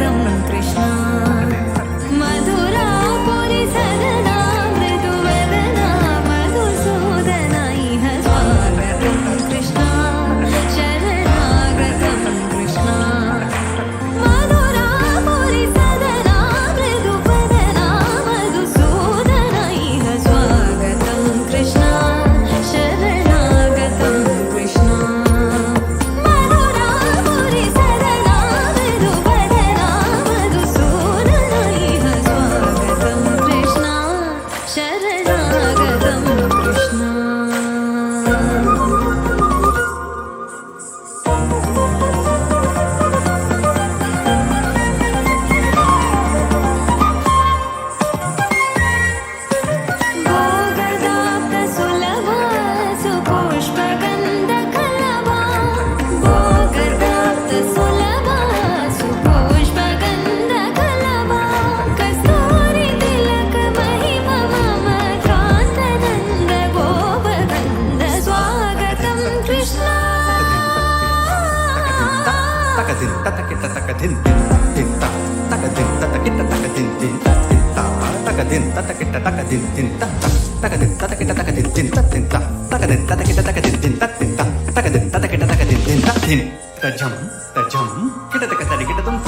ತಕದಿನ್ ತತಕಿಟ ತಕದಿನ್ ತಿಂತ ತಕದಿನ್ ತತಕಿಟ ತಕದಿನ್ ತಿಂತ ತಕದಿನ್ ತತಕಿಟ ತಕದಿನ್ ತಿಂತ ತಕದಿನ್ ತತಕಿಟ ತಕದಿನ್ ತಿಂತ ತಿಂತ ತಕದಿನ್ ತತಕಿಟ ತಕದಿನ್ ತಿಂತ ತಿಂತ ತಕದಿನ್ ತತಕಿಟ ತಕದಿನ್ ತಿಂತ ತಿನ್ ತಜಂ ತಜಂ ಕಿಟತಕ ತರಿಗಿಟ ತುಂತ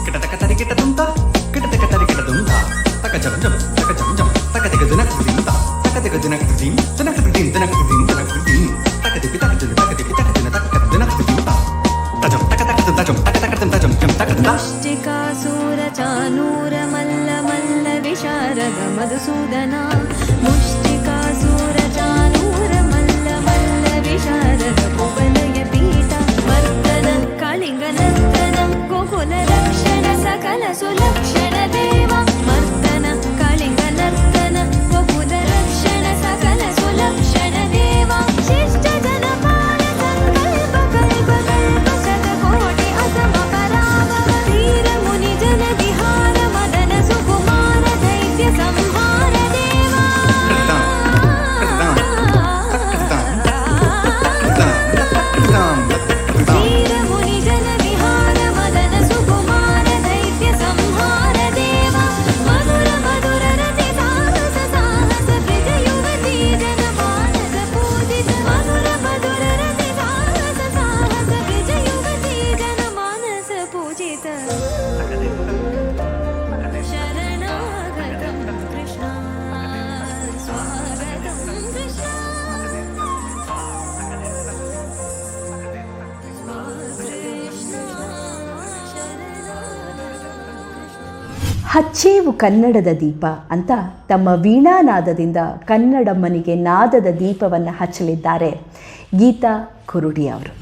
ಕಿಟತಕ ತರಿಗಿಟ ತುಂತ ಕಿಟತಕ ತರಿಗಿಟ ತುಂತ ತಕಜಂ ಜಂ ತಕಜಂ ಜಂ ತಕದಿಗ ದಿನಕ ತಿಂತ ತಕದಿಗ ದಿನಕ ತಿಂ ದಿನಕ ತಿಂ ದಿನಕ ತಿಂ ದಿನಕ ತಿಂ ತಕದಿಪಿ ತಕಜಂ ತಕದಿಪಿ ತಕಜಂ ತಕಕ ದಿನಕ ತಿಂತ ತಜಂ ತಕತಕ ತಜಂ ತಕತಕ ತಜಂ ಜಂ ತಕದ ಮುಷ್ಟಿಕಾಸೂರ ಚಾನೂರ ಮಲ್ಲ ಮಲ್ಲ ವಿಶಾರದ ಮಧುಸೂದನ ಮುಷ್ಟಿಕಾಸೂರ ಚಾನೂರ ಮಲ್ಲ ಮಲ್ಲ ವಿಶಾರದ ಕುಬಲಯ ಪೀಠ ಮರ್ದನ ಕಾಳಿಂಗ ನರ್ತನ ಗೋಕುಲ ರಕ್ಷಣ ಸಕಲ ಸುಲಕ್ಷಣ ದೇವ ಮರ್ದನ ಕಾಳಿಂಗ ನರ್ತನ ಗೋಕುಲ ರಕ್ಷಣ ಸಕಲ ಸುಲಕ್ಷಣ ದೇವ ಶಿಷ್ಟ ಜನಪಾಲ ಸಂಕಲ್ಪ ಕಲ್ಪ ಕಲ್ಪ ಶತಕೋಟಿ ಅಸಮ ಪರಾಭವ ಧೀರ ಮುನಿ ಜನ ವಿಹಾರ ಮದನ ಸುಕುಮಾರ ದೈತ್ಯ ಸಂಹಾರ ದೇವ ಧೀರ ಮುನಿ ಜನ ವಿಹಾರ ಮದನ ಸುಕುಮಾರ ದೈತ್ಯ ಸಂಹಾರ ದೇವ ಮಧುರ ಮಧುರ ರತಿ ಸಾಹಸ ಸಾಹಸ ಬ್ರಜ ಯುವತಿ ಜನ ಮಾನಸ ಪೂಜಿತ ಮಧುರ ಮಧುರ ರತಿ ಸಾಹಸ ಸಾಹಸ ಬ್ರಜ ಯುವತಿ ಜನ ಮಾನಸ ಪೂಜಿತ ಶರಣಾಗತಂ ಕೃಷ್ಣ ಸ್ವಾಗತಂ ಕೃಷ್ಣ ಹಚ್ಚೇವು ಕನ್ನಡದ ದೀಪ ಅಂತ ತಮ್ಮ ವೀಣಾನಾದದಿಂದ ಕನ್ನಡಮ್ಮನಿಗೆ ನಾದದ ದೀಪವನ್ನು ಹಚ್ಚಲಿದ್ದಾರೆ ಗೀತಾ ಕುರುಡಿ ಅವರು.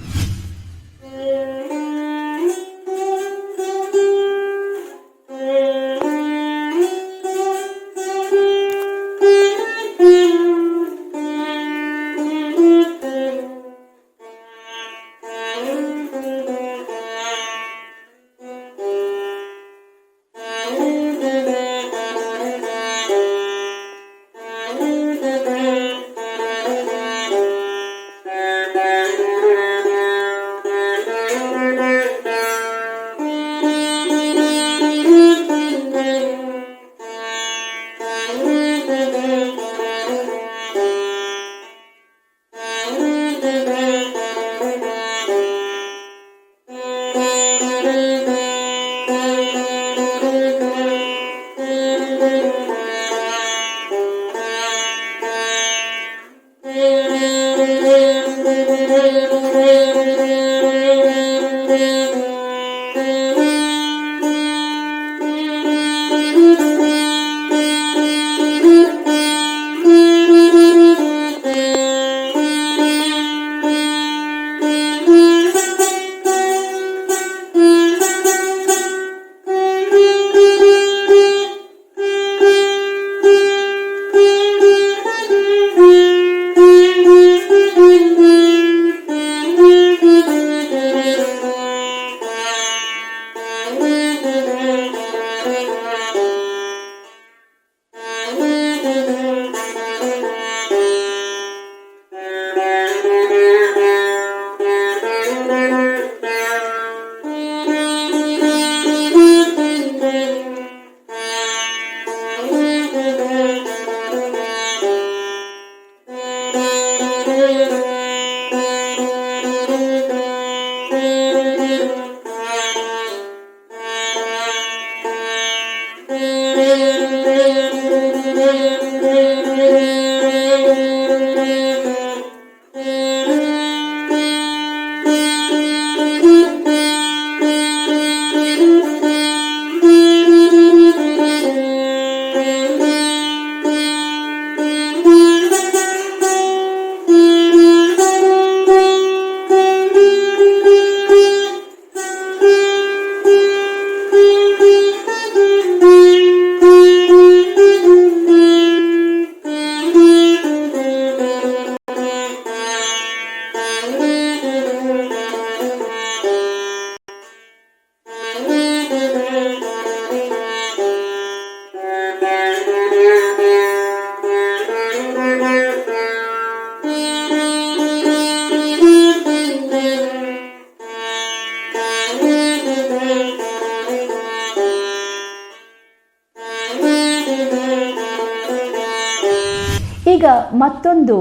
ಈಗ ಮತ್ತೊಂದು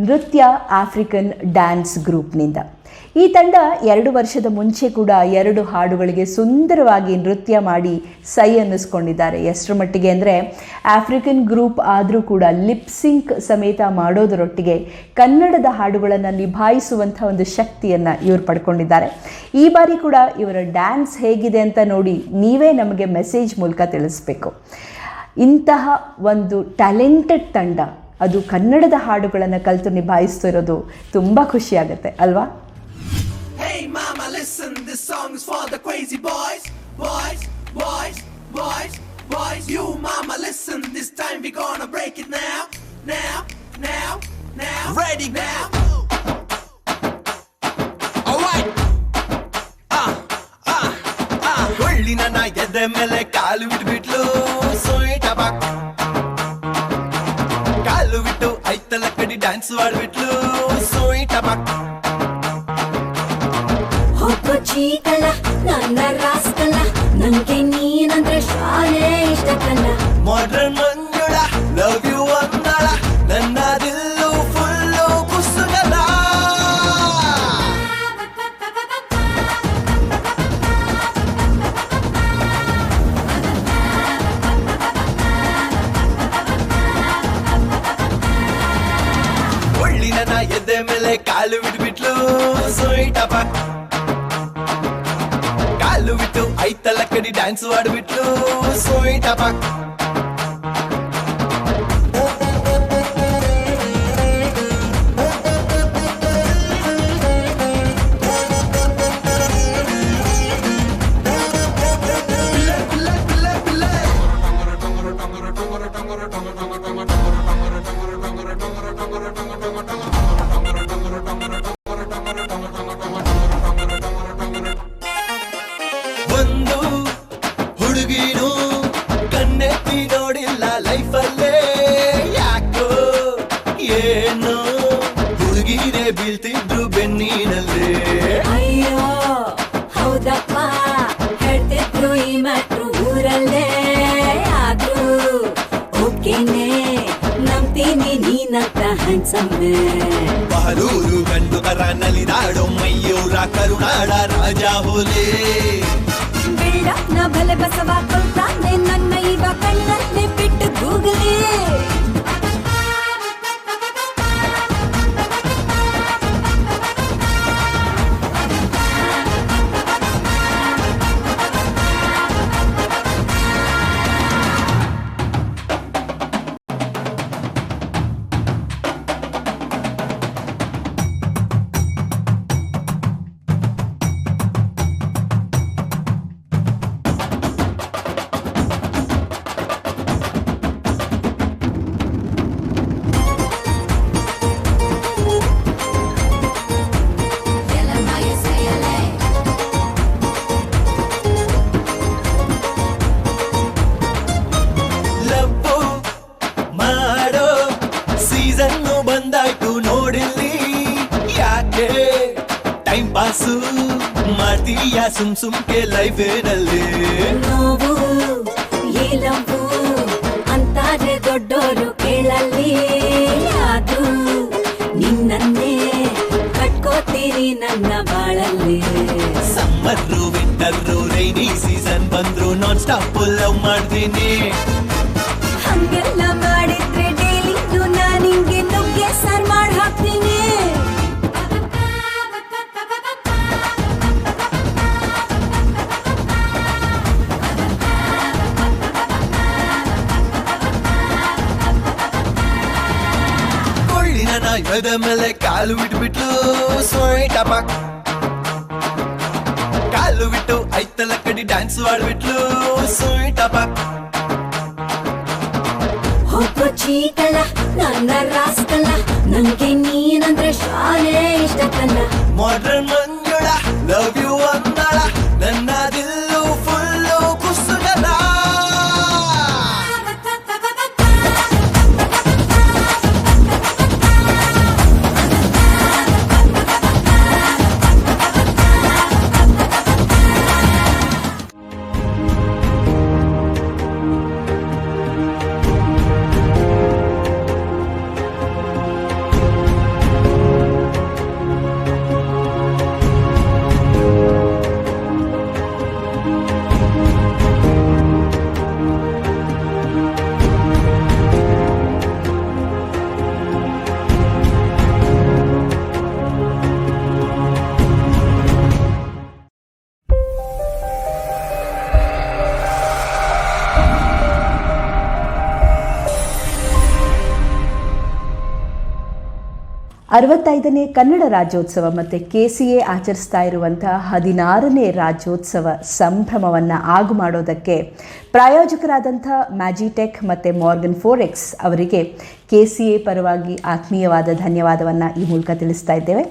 ನೃತ್ಯ ಆಫ್ರಿಕನ್ ಡ್ಯಾನ್ಸ್ ಗ್ರೂಪ್ನಿಂದ. ಈ ತಂಡ 2 ವರ್ಷದ ಮುಂಚೆ ಕೂಡ 2 ಹಾಡುಗಳಿಗೆ ಸುಂದರವಾಗಿ ನೃತ್ಯ ಮಾಡಿ ಸೈ ಅನ್ನಿಸ್ಕೊಂಡಿದ್ದಾರೆ. ಎಷ್ಟರ ಮಟ್ಟಿಗೆ ಅಂದರೆ ಆಫ್ರಿಕನ್ ಗ್ರೂಪ್ ಆದರೂ ಕೂಡ ಲಿಪ್ಸಿಂಕ್ ಸಮೇತ ಮಾಡೋದರೊಟ್ಟಿಗೆ ಕನ್ನಡದ ಹಾಡುಗಳನ್ನು ನಿಭಾಯಿಸುವಂಥ ಒಂದು ಶಕ್ತಿಯನ್ನು ಇವರು ಪಡ್ಕೊಂಡಿದ್ದಾರೆ. ಈ ಬಾರಿ ಕೂಡ ಇವರ ಡ್ಯಾನ್ಸ್ ಹೇಗಿದೆ ಅಂತ ನೋಡಿ ನೀವೇ ನಮಗೆ ಮೆಸೇಜ್ ಮೂಲಕ ತಿಳಿಸ್ಬೇಕು. ಇಂತಹ ಒಂದು ಟ್ಯಾಲೆಂಟೆಡ್ ತಂಡ ಅದು ಕನ್ನಡದ ಹಾಡುಗಳನ್ನು ಕಲಿತು ನಿಭಾಯಿಸ್ತಿರೋದು ತುಂಬ ಖುಷಿಯಾಗುತ್ತೆ ಅಲ್ವಾ? Hey mama listen, this song is for the crazy boys, boys, boys, boys, boys. You mama listen, this time we gonna break it now, now, now, now. Ready now. Alright. ಒಳ್ಳಿನ ನಾ ಎದೆ ಮೇಲೆ ಕಾಲು ಬಿಟ್ಬಿಟ್ಲು ಸೋಯಿಟ ಬಾಕ್ ಕಾಲು ಬಿಟ್ಟು ಐತಲ ಕಡಿ ಡ್ಯಾನ್ಸ್ ಆಡ್ಬಿಟ್ಲು ಸೋಯಿಟ ಬಾಕ್ ಹೋಗೋ ಚೀಕಲ್ಲ ನನ್ನ ರಾಸ್ಕಲ್ಲ ನಂಗೆ ನೀನಂದ್ರೆ ಶಾಲೆ ಇಷ್ಟಕ್ಕಲ್ಲ modern Manjula love you ಅಂದಳ ನನ್ನ ದಿಲ್ಲು ಫುಲ್ಲು ಕುಸುಗಲ ಒಳ್ಳಿನ ನಾ ಎದೆ ಮೇಲೆ ಕಾಲು ಬಿಟ್ಬಿಟ್ಲು ಸೋಯಿಟ ಬಾಕ್ ಕಾಲು ಬಿಟ್ಟು ಐತಲ ಕಡಿ ಡ್ಯಾನ್ಸ್ ಆಡ್ಬಿಟ್ಲು ಸೋಯಿಟ ಬಾಕ್ ಒಂದು ಹುಡುಗಿನು ಕಣ್ಣೆತ್ತಿ ನೋಡಿಲ್ಲ ಲೈಫಲ್ಲೇ ಯಾಕೋ ಏನು ಹುಡುಗಿನೇ ಬೀಳ್ತಿದ್ರು ಬೆನ್ನಿನಲ್ಲೇ ಅಯ್ಯೋ ಹೌದಪ್ಪ ಹೇಳ್ತಿದ್ರು ಈ ಮ್ಯಾಟ್ರು ಊರಲ್ಲೇ ಆದ್ರೂ ಓಕೆನೆ ನಂಬ್ತೀನಿ ನೀನಂತ ಹ್ಯಾಂಡ್ಸಮ್ಮೆ ಬಹಲೂರು ಗಂಡು ಕರ ನಲಿದಾಡೋ ಮೈಯೂರ ಕರುನಾಡ ರಾಜ ಹೋಲೆ ಬಿಲ್ಡಪ್ನ ಬಲೆ ಬಸವ ಕೊಲ್ತಾನೆ ನನ್ನ ಇವ ಕಣ್ಣನ್ನೇ ಬಿಟ್ಟು ಗೂಗಲೇ ಲವ್ವು ಮಾಡೋ ಸೀಸನ್ನು ಬಂದಾಯ್ತು ನೋಡಿಲ್ಲಿ ಯಾಕೆ ಟೈಮ್ ಪಾಸು ಮಾಡ್ತೀಯ ಸುಮ್ಕೆ ಲೈಫೇನಲ್ಲಿ ನೋವು ಏಲವು ಅಂತಾರೆ ದೊಡ್ಡೋರು ಕೇಳಲ್ಲಿ ಅದು ನಿನ್ನನ್ನೇ ಕಟ್ಕೋತೀರಿ ನನ್ನ ಬಾಳಲ್ಲಿ ಸಮ್ಮರು ವಿಂಟರು ರೈನಿ ಸೀಸನ್ ಬಂದ್ರು ನಾನ್ ಸ್ಟಾಪ್ ಲವ್ ಮಾಡ್ತೀನಿ ಹಂಗೆಲ್ಲ ಮಾಡಿದ್ರೆ ಡೈಲಿಂದು ನಾನು ಹಿಂಗೆ ನುಗ್ಗೆ ಸಾರ್ ಮಾಡಿ ಹಾಕ್ತೀನಿ ಕೊಳ್ಳಿನ ನಾ ಎದೆ ಮೇಲೆ ಕಾಲು ಬಿಟ್ಬಿಟ್ಲು ಸೋಯಿಟ ಬಾಕ್ ಕಾಲು ಬಿಟ್ಟು ಐತಲ ಕಡಿ ಡ್ಯಾನ್ಸ್ ಆಡ್ಬಿಟ್ಲು ಸೋಯಿಟ ಬಾಕ್ ಹೋಗೋ ಚೀಕಲ್ಲ ನನ್ನ ರಾಸ್ಕಲ್ಲ ನಂಗೆ ನೀನಂದ್ರೆ ಶಾಲೆ ಇಷ್ಟಕ್ಕಲ್ಲ ಮಾಡ್ರನ್ ಮಂಜುಳ ಲವ್ ಯು ಅಂದಳ ನನ್ನ ದಿಲ್ಲು ಫುಲ್ಲು ಕುಸುಗಲ 65ನೇ ಕನ್ನಡ ರಾಜ್ಯೋತ್ಸವ ಮತ್ತು KCA ಆಚರಿಸ್ತಾ ಇರುವಂಥ 16ನೇ ರಾಜ್ಯೋತ್ಸವ ಸಂಭ್ರಮವನ್ನು ಆಗು ಮಾಡೋದಕ್ಕೆ ಪ್ರಾಯೋಜಕರಾದಂಥ ಮ್ಯಾಜಿಟೆಕ್ ಮತ್ತು ಮಾರ್ಗನ್ ಫೋರೆಕ್ಸ್ ಅವರಿಗೆ KCA ಪರವಾಗಿ ಆತ್ಮೀಯವಾದ ಧನ್ಯವಾದವನ್ನು ಈ ಮೂಲಕ ತಿಳಿಸ್ತಾ ಇದ್ದೇವೆ.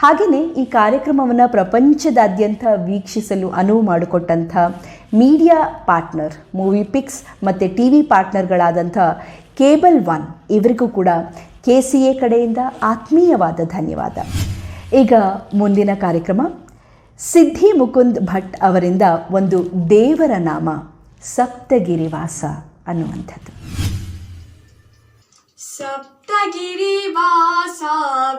ಹಾಗೆಯೇ ಈ ಕಾರ್ಯಕ್ರಮವನ್ನು ಪ್ರಪಂಚದಾದ್ಯಂತ ವೀಕ್ಷಿಸಲು ಅನುವು ಮಾಡಿಕೊಟ್ಟಂಥ ಮೀಡಿಯಾ ಪಾರ್ಟ್ನರ್ ಮೂವಿ ಪಿಕ್ಸ್ ಮತ್ತು TV ಪಾರ್ಟ್ನರ್ಗಳಾದಂಥ ಕೇಬಲ್ ಒನ್ ಇವರಿಗೂ ಕೂಡ KCA ಕಡೆಯಿಂದ ಆತ್ಮೀಯವಾದ ಧನ್ಯವಾದ. ಈಗ ಮುಂದಿನ ಕಾರ್ಯಕ್ರಮ ಸಿದ್ಧಿ ಮುಕುಂದ್ ಭಟ್ ಅವರಿಂದ ಒಂದು ದೇವರ ನಾಮ ಸಪ್ತಗಿರಿವಾಸ ಅನ್ನುವಂಥದ್ದು. ಸಪ್ತಗಿರಿವಾಸ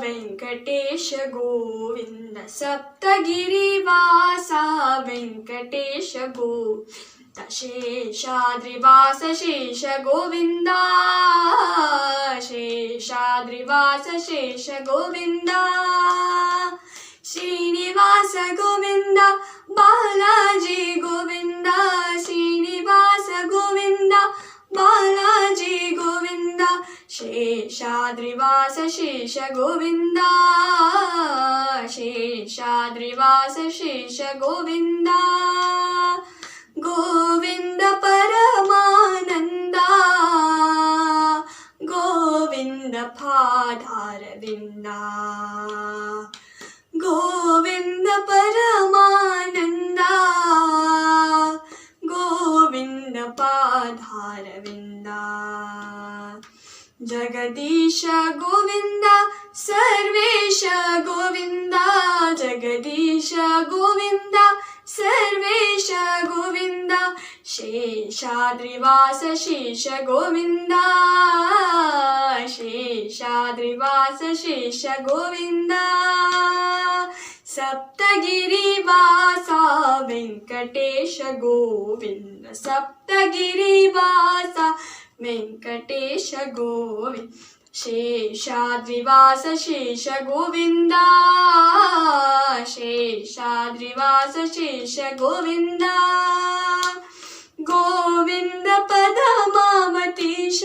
ವೆಂಕಟೇಶ ಗೋವಿಂದ, ಸಪ್ತಗಿರಿವಾಸ ವೆಂಕಟೇಶ ಗೋವಿಂದ, ಶೇಷಾದ್ರಿವಾಸ ಶೇಷ ಗೋವಿಂದ, ಶೇಷಾದ್ರಿವಾಸ ಶೇಷ ಗೋವಿಂದ, ಶ್ರೀನಿವಾಸ ಗೋವಿಂದ, ಬಾಲಾಜಿ ಗೋವಿಂದ, ಶ್ರೀನಿವಾಸ ಗೋವಿಂದ, ಬಾಲಾಜಿ ಗೋವಿಂದ, ಶೇಷಾದ್ರಿವಾಸ ಶೇಷ ಗೋವಿಂದ, ಶೇಷಾದ್ರಿವಾಸ ಶೇಷ ಗೋವಿಂದ, ಗೋವಿಂದ ಪರಮಾನಂದ, ಗೋವಿಂದ ಪಾದಾರವಿಂದ, ಗೋವಿಂದ ಪರಮಾನಂದ, ಗೋವಿಂದ ಪಾದಾರವಿಂದ, ಜಗದೀಶ ಗೋವಿಂದ, ಸರ್ವೇಶ ಗೋವಿಂದ, ಜಗದೀಶ ಗೋವಿಂದ, ಸರ್ವೇಶ ಗೋವಿಂದ, ಶೇಷಾದ್ರಿವಾಸ ಶೇಷ ಗೋವಿಂದ, ಶೇಷಾದ್ರಿವಾಸ ಶೇಷ ಗೋವಿಂದ, ಸಪ್ತಗಿರಿವಾಸ ವೆಂಕಟೇಶ ಗೋವಿಂದ, ಸಪ್ತಗಿರಿವಾಸ ವೆಂಕಟೇಶ ಗೋವಿಂದ, ಶೇಷಾದ್ರಿವಾಸ ಶೇಷ ಗೋವಿಂದ, ಶೇಷಾದ್ರಿವಾಸ ಶೇಷ ಗೋವಿಂದ, ಗೋವಿಂದ ಪದಮಾವತೀಶ,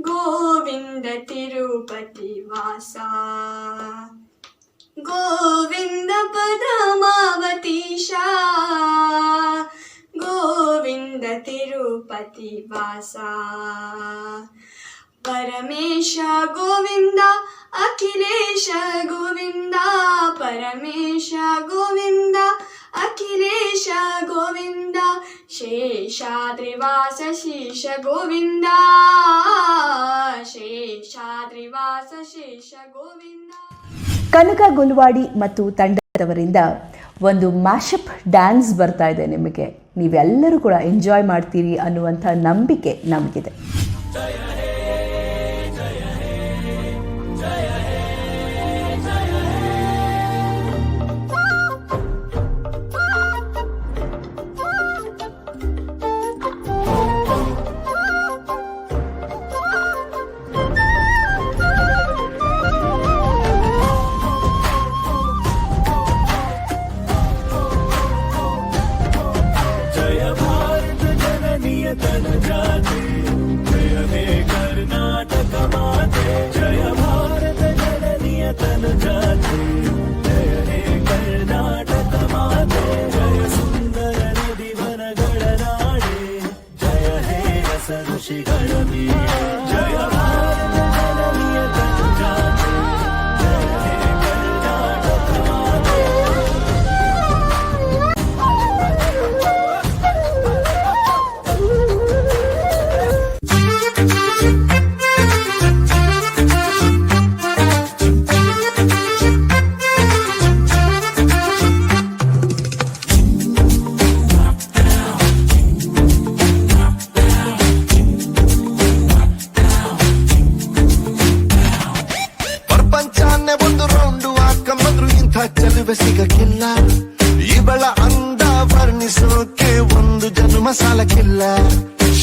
ಗೋವಿಂದ ತಿರುಪತಿ ವಾಸ, ಗೋವಿಂದ ಪದಮಾವತೀಶ, ಗೋವಿಂದ ತಿರುಪತಿ ವಾಸ, ಪರಮೇಶ ಗೋವಿಂದ, ಅಖಿಲೇಶ ಗೋವಿಂದ, ಪರಮೇಶ ಗೋವಿಂದ, ಅಖಿಲೇಶ ಗೋವಿಂದ, ಶೇಷಾದ್ರಿವಾಸ ಶೇಷ ಗೋವಿಂದ, ಶೇಷಾದ್ರಿವಾಸ ಶೇಷ ಗೋವಿಂದ. ಕನಕ ಗುಲ್ವಾಡಿ ಮತ್ತು ತಂಡದವರಿಂದ ಒಂದು ಮ್ಯಾಶಪ್ ಡ್ಯಾನ್ಸ್ ಬರ್ತಾ ಇದೆ. ನಿಮಗೆ ನೀವೆಲ್ಲರೂ ಕೂಡ ಎಂಜಾಯ್ ಮಾಡ್ತೀರಿ ಅನ್ನುವಂಥ ನಂಬಿಕೆ ನಮಗಿದೆ. ಸಿಗಕ್ಕಿಲ್ಲ ಇವಳ ಅಂದ ವರ್ಣಿಸೋಕೆ ಒಂದು ಜನ್ಮ ಸಾಲಕ್ಕಿಲ್ಲ.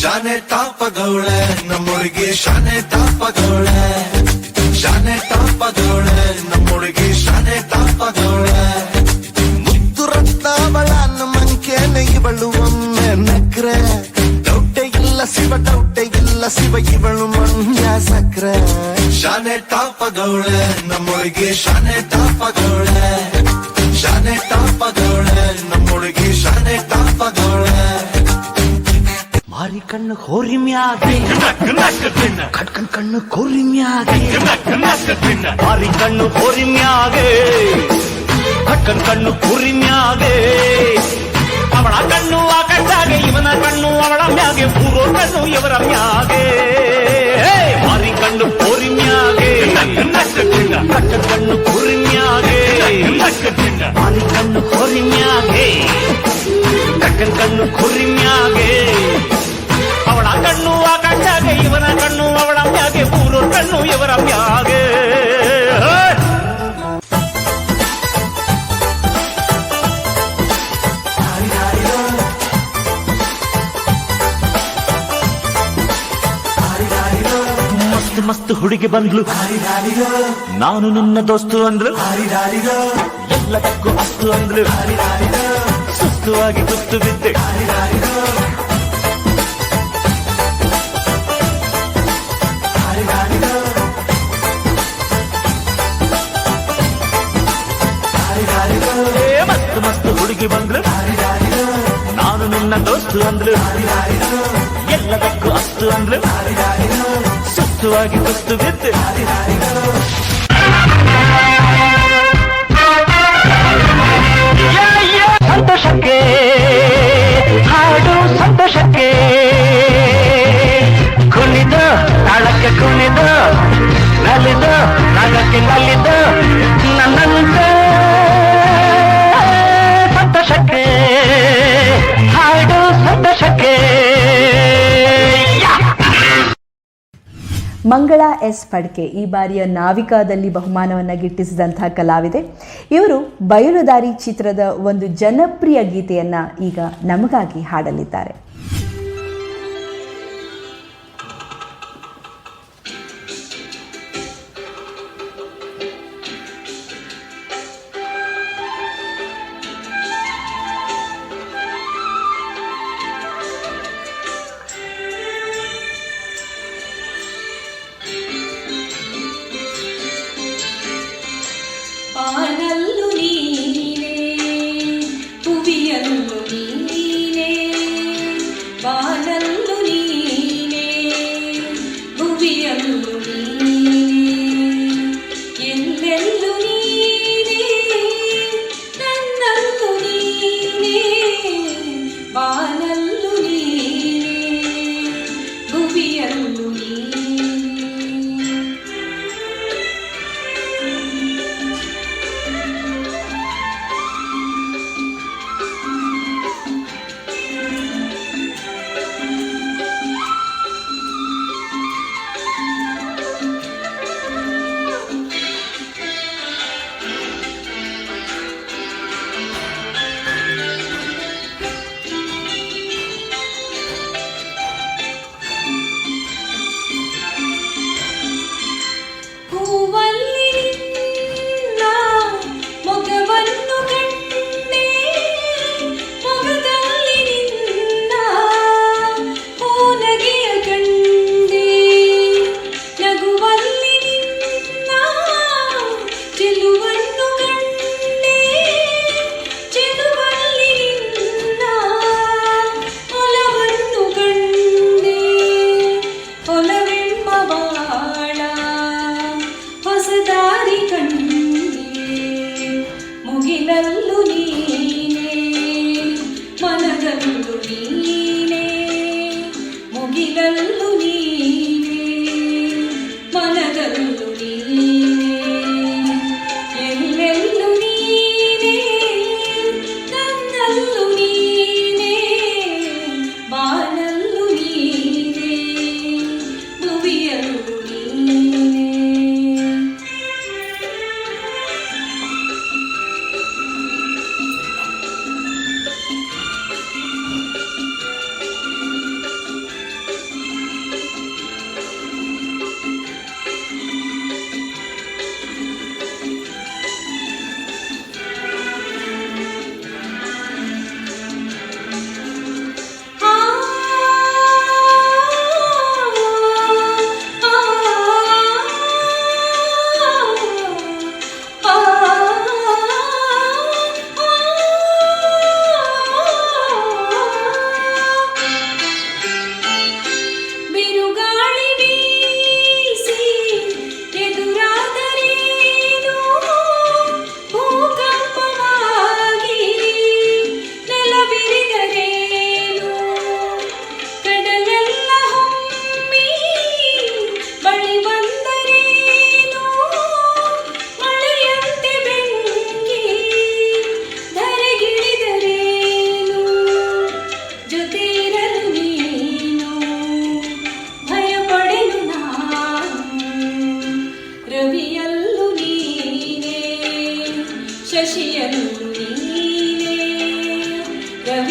ಶಾನೆ ತಾಪದವಳೆ ನಮ್ಮೊಳಗೆ, ಶಾನೆ ತಾಪದವಳೆ, ಶಾನೆ ತಾಪದವಳೆ ನಮ್ಮೊಳಗೆ, ಶಾನೆ ತಾಪದವಳೆ. ಮುದ್ದು ರತ್ನಾವಳ ನಮ್ಮಂಕೇನೆ ಇವಳು ಒಮ್ಮೆ ನಕ್ರೆ. ಡೌಟೆ ಇಲ್ಲ ಶಿವ, ಡೌಟೆ ಇಲ್ಲ ಶಿವ, ಇವಳು ಮಂಡ್ಯ ಸಕ್ರೆ. ಶಾನೆ ತಾಪ ಟಾಪಗೌಳೆ ನಮ್ಮೊಳಗೆ ಶಾನೆ ಟಾಪಗೌಳೆ ಶಾನೆ ಟಾಪಗೌಳೆ ನಮ್ಮೊಳಗೆ ಶಾನೆ ಟಾಪಗೌಳೆ ಮಾರಿ ಕಣ್ಣು ಹೋರಿ ಮ್ಯಾಗೆ ಕಟ್ಕನ್ ಕಣ್ಣು ಕೋರಿ ಮ್ಯಾಗೆ ಮಾರಿ ಕಣ್ಣು ಹೋರಿ ಮ್ಯಾಗೆ ಕಟ್ಕನ್ ಕಣ್ಣು ಕೋರಿ ಮ್ಯಾಗೆ ಅವಳ ಕಣ್ಣು ಆಕಾಶಾಗೆ ಇವನ ಕಣ್ಣು ಅವಳ ಮ್ಯಾಗೆ ಪೂರೋ ಕಣ್ಣು ಇವರ ಮ್ಯಾಗೆ ಮಾರಿ ಕಣ್ಣು ಕೋರಿ ಮ್ಯಾಗೆ ಕಟ್ಕನ್ ಕಣ್ಣು ಕೋರಿ ಮ್ಯಾಗೆ ಮಾರಿ ಕಣ್ಣು ಕೋರಿ ಮ್ಯಾಗೆ ಕಟ್ಕನ್ ಕಣ್ಣು ಕೋರಿ ಮ್ಯಾಗೆ ಅವಳ ಕಣ್ಣು ಆಕಾಶಾಗೆ ಇವನ ಕಣ್ಣು ಅವಳ ಮ್ಯಾಗೆ ಪೂರೋ ಕಣ್ಣು ಇವರ ಮ್ಯಾಗೆ ಮಸ್ತ್ ಮಸ್ತ್ ಹುಡುಗಿ ಬಂದ್ಲು ನಾನು ನಿನ್ನ ದೋಸ್ತು ಅಂದ್ಲು ಎಲ್ಲದಕ್ಕೂ ಅಸ್ತು ಅಂದ್ಲು ಸುಸ್ತುವಾಗಿ ಕುಸ್ತು ಬಿದ್ದೆ ಮಸ್ತ್ ಮಸ್ತ್ ಹುಡುಗಿ ಬಂದ್ಲು ನಾನು ನಿನ್ನ ದೋಸ್ತು ಅಂದ್ಲು ಎಲ್ಲದಕ್ಕೂ ಅಸ್ತು ಅಂದ್ಲು ಸುಸ್ತುವಾಗಿ ಕುಸ್ತು ಬಿದ್ದೆ ಸಂತೋಷಕ್ಕೆ ಹಾಡು ಸಂತೋಷಕ್ಕೆ ಕುಣಿದು ತಾಳಕ್ಕೆ ಕುಣಿದು ನಲಿದು ನಾಗಕ್ಕೆ ನಲಿದು ನನ್ನಂತೆ ಸಂತೋಷಕ್ಕೆ ಹಾಡು ಸಂತೋಷಕ್ಕೆ ಮಂಗಳಾ ಎಸ್ ಫಡ್ಕೆ ಈ ಬಾರಿಯ ನಾವಿಕಾದಲ್ಲಿ ಬಹುಮಾನವನ್ನು ಗಿಟ್ಟಿಸಿದಂತಹ ಕಲಾವಿದೆ. ಇವರು ಬಯಲುದಾರಿ ಚಿತ್ರದ ಒಂದು ಜನಪ್ರಿಯ ಗೀತೆಯನ್ನು ಈಗ ನಮಗಾಗಿ ಹಾಡಲಿದ್ದಾರೆ. ಬಾನಲ್ಲು ನೀನೇ, ಭುವಿಯಲ್ಲು ನೀನೇ,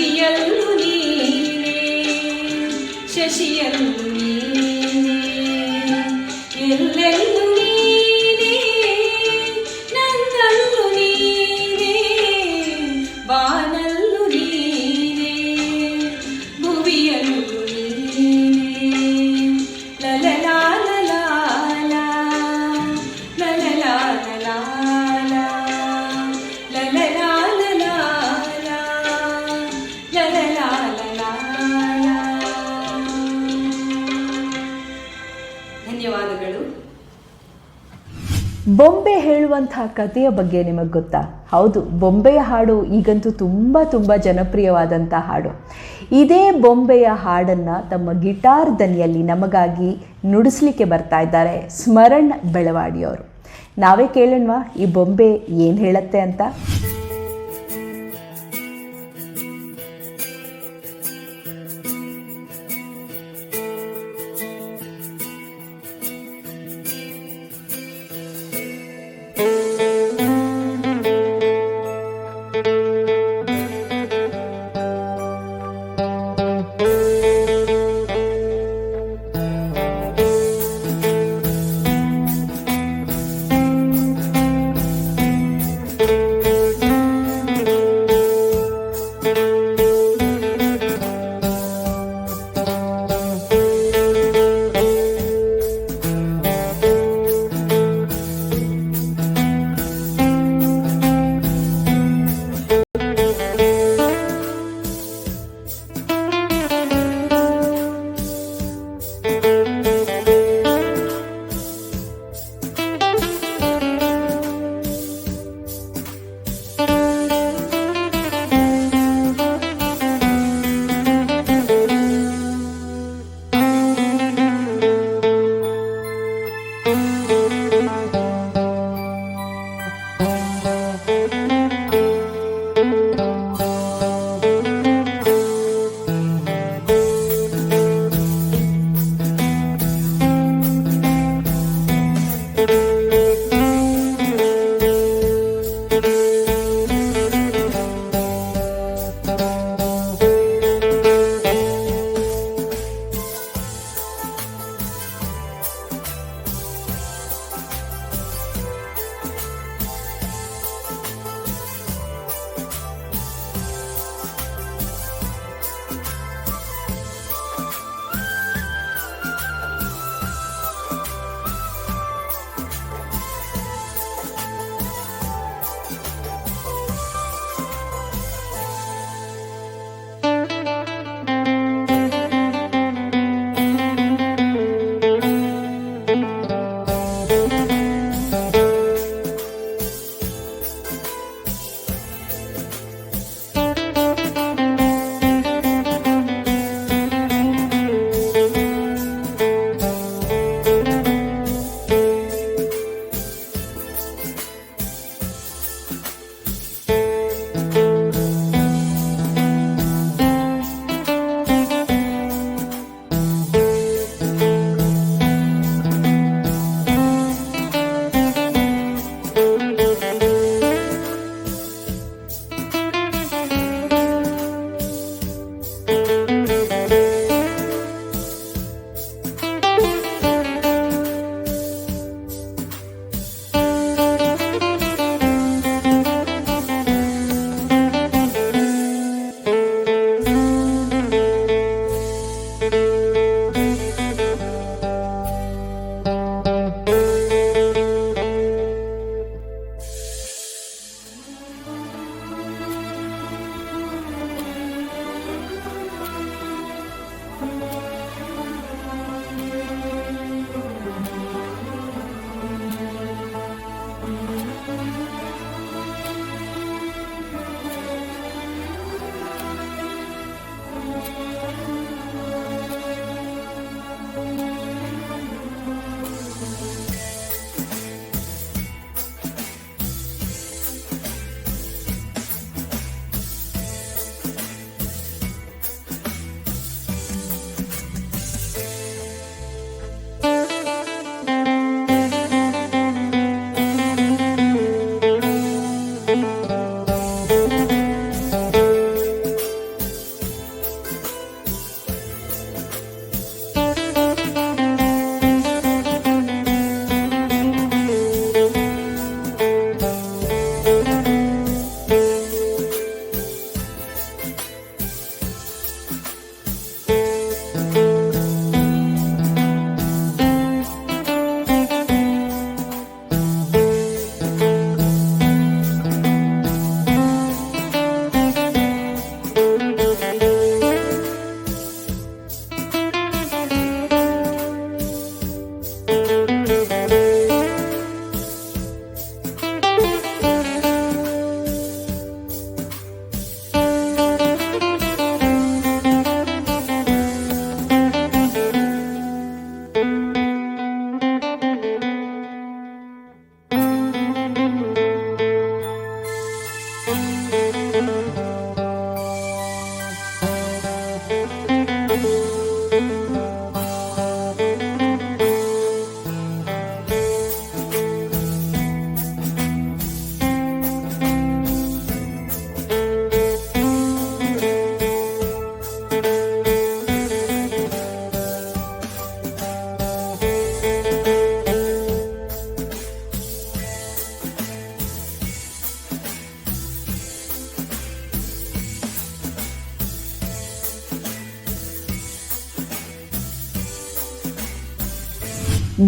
ನದಿಯಲ್ಲೂ ನೀನೇ ಶಶಿಯಲ್ಲೂ ನೀನೇ ಎಲ್ಲೆಲ್ಲೂ ನೀನೇ ನನ್ನಲ್ಲೂ ನೀನೇ ಬಾನಲ್ಲೂ ನೀನೇ ಭುವಿಯಲ್ಲೂ ನೀನೇ ಲಲಲಾ ಲಲಾ ಲಲಲಾ ಲಲಾ ಲಲಲಾ ಧನ್ಯವಾದಗಳು. ಬೊಂಬೆ ಹೇಳುವಂತಹ ಕಥೆಯ ಬಗ್ಗೆ ನಿಮಗೆ ಗೊತ್ತಾ? ಹೌದು, ಬೊಂಬೆಯ ಹಾಡು ಈಗಂತೂ ತುಂಬ ಜನಪ್ರಿಯವಾದಂಥ ಹಾಡು. ಇದೇ ಬೊಂಬೆಯ ಹಾಡನ್ನು ತಮ್ಮ ಗಿಟಾರ್ ದನಿಯಲ್ಲಿ ನಮಗಾಗಿ ನುಡಿಸ್ಲಿಕ್ಕೆ ಬರ್ತಾ ಇದ್ದಾರೆ ಸ್ಮರಣ್ ಬೆಳವಾಡಿಯವರು. ನಾವೇ ಕೇಳೋಣವಾ ಈ ಬೊಂಬೆ ಏನು ಹೇಳುತ್ತೆ ಅಂತ?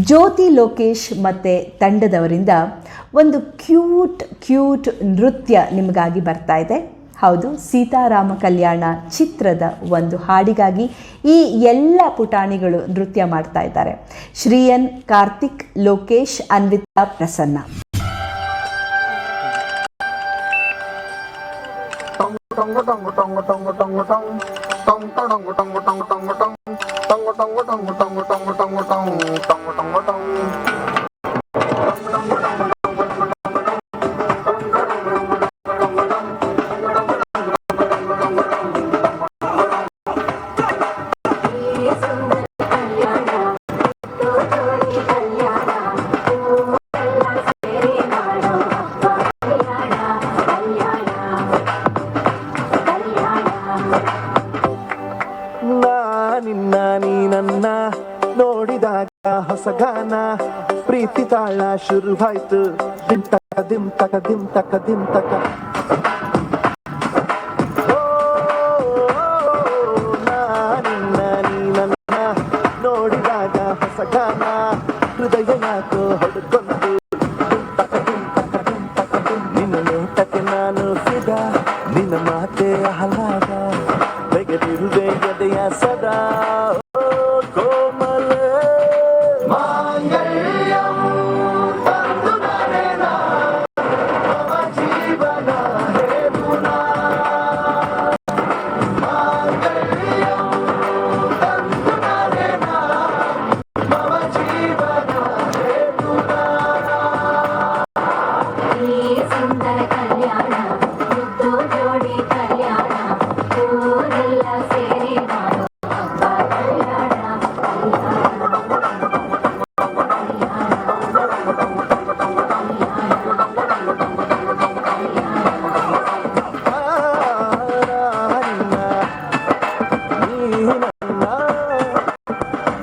ಜ್ಯೋತಿ ಲೋಕೇಶ್ ಮತ್ತು ತಂಡದವರಿಂದ ಒಂದು ಕ್ಯೂಟ್ ನೃತ್ಯ ನಿಮಗಾಗಿ ಬರ್ತಾ ಇದೆ. ಹೌದು, ಸೀತಾರಾಮ ಕಲ್ಯಾಣ ಚಿತ್ರದ ಒಂದು ಹಾಡಿಗಾಗಿ ಈ ಎಲ್ಲ ಪುಟಾಣಿಗಳು ನೃತ್ಯ ಮಾಡ್ತಾ ಇದ್ದಾರೆ. ಶ್ರೀಯನ್, ಕಾರ್ತಿಕ್, ಲೋಕೇಶ್, ಅನ್ವಿತಾ, ಪ್ರಸನ್ನ. ಹೊಸಗಾನ ಪ್ರೀತಿ ತಾಳ ಶುರುವಾಯ್ತು, ದಿಮ್ ತಕ ದಿಮ್ ತಕ ದಿಮ್ ತಕ ದಿಮ್ ತಕ. ನಾನಿನ್ನ ನೀನನ್ನ ನೋಡಿದಾಗ ಹೊಸಗಾನ ಹೃದಯ ಯಾಕೋ ಹೊಡ್ಕೊಂಡು ದಿಮ್ ತಕ ದಿಮ್ ತಕ ದಿಮ್ ತಕ ದಿಮ್. ನಿನ್ನ ನೋಟಕ್ಕೆ ನಾನು ಸಿದ, ನಿನ್ನ ಮಾತೆ ಆಹ್ಲಾದ, ಬೆಗೆದಿರುವೆ ಎದೆಯ ಸದಾ.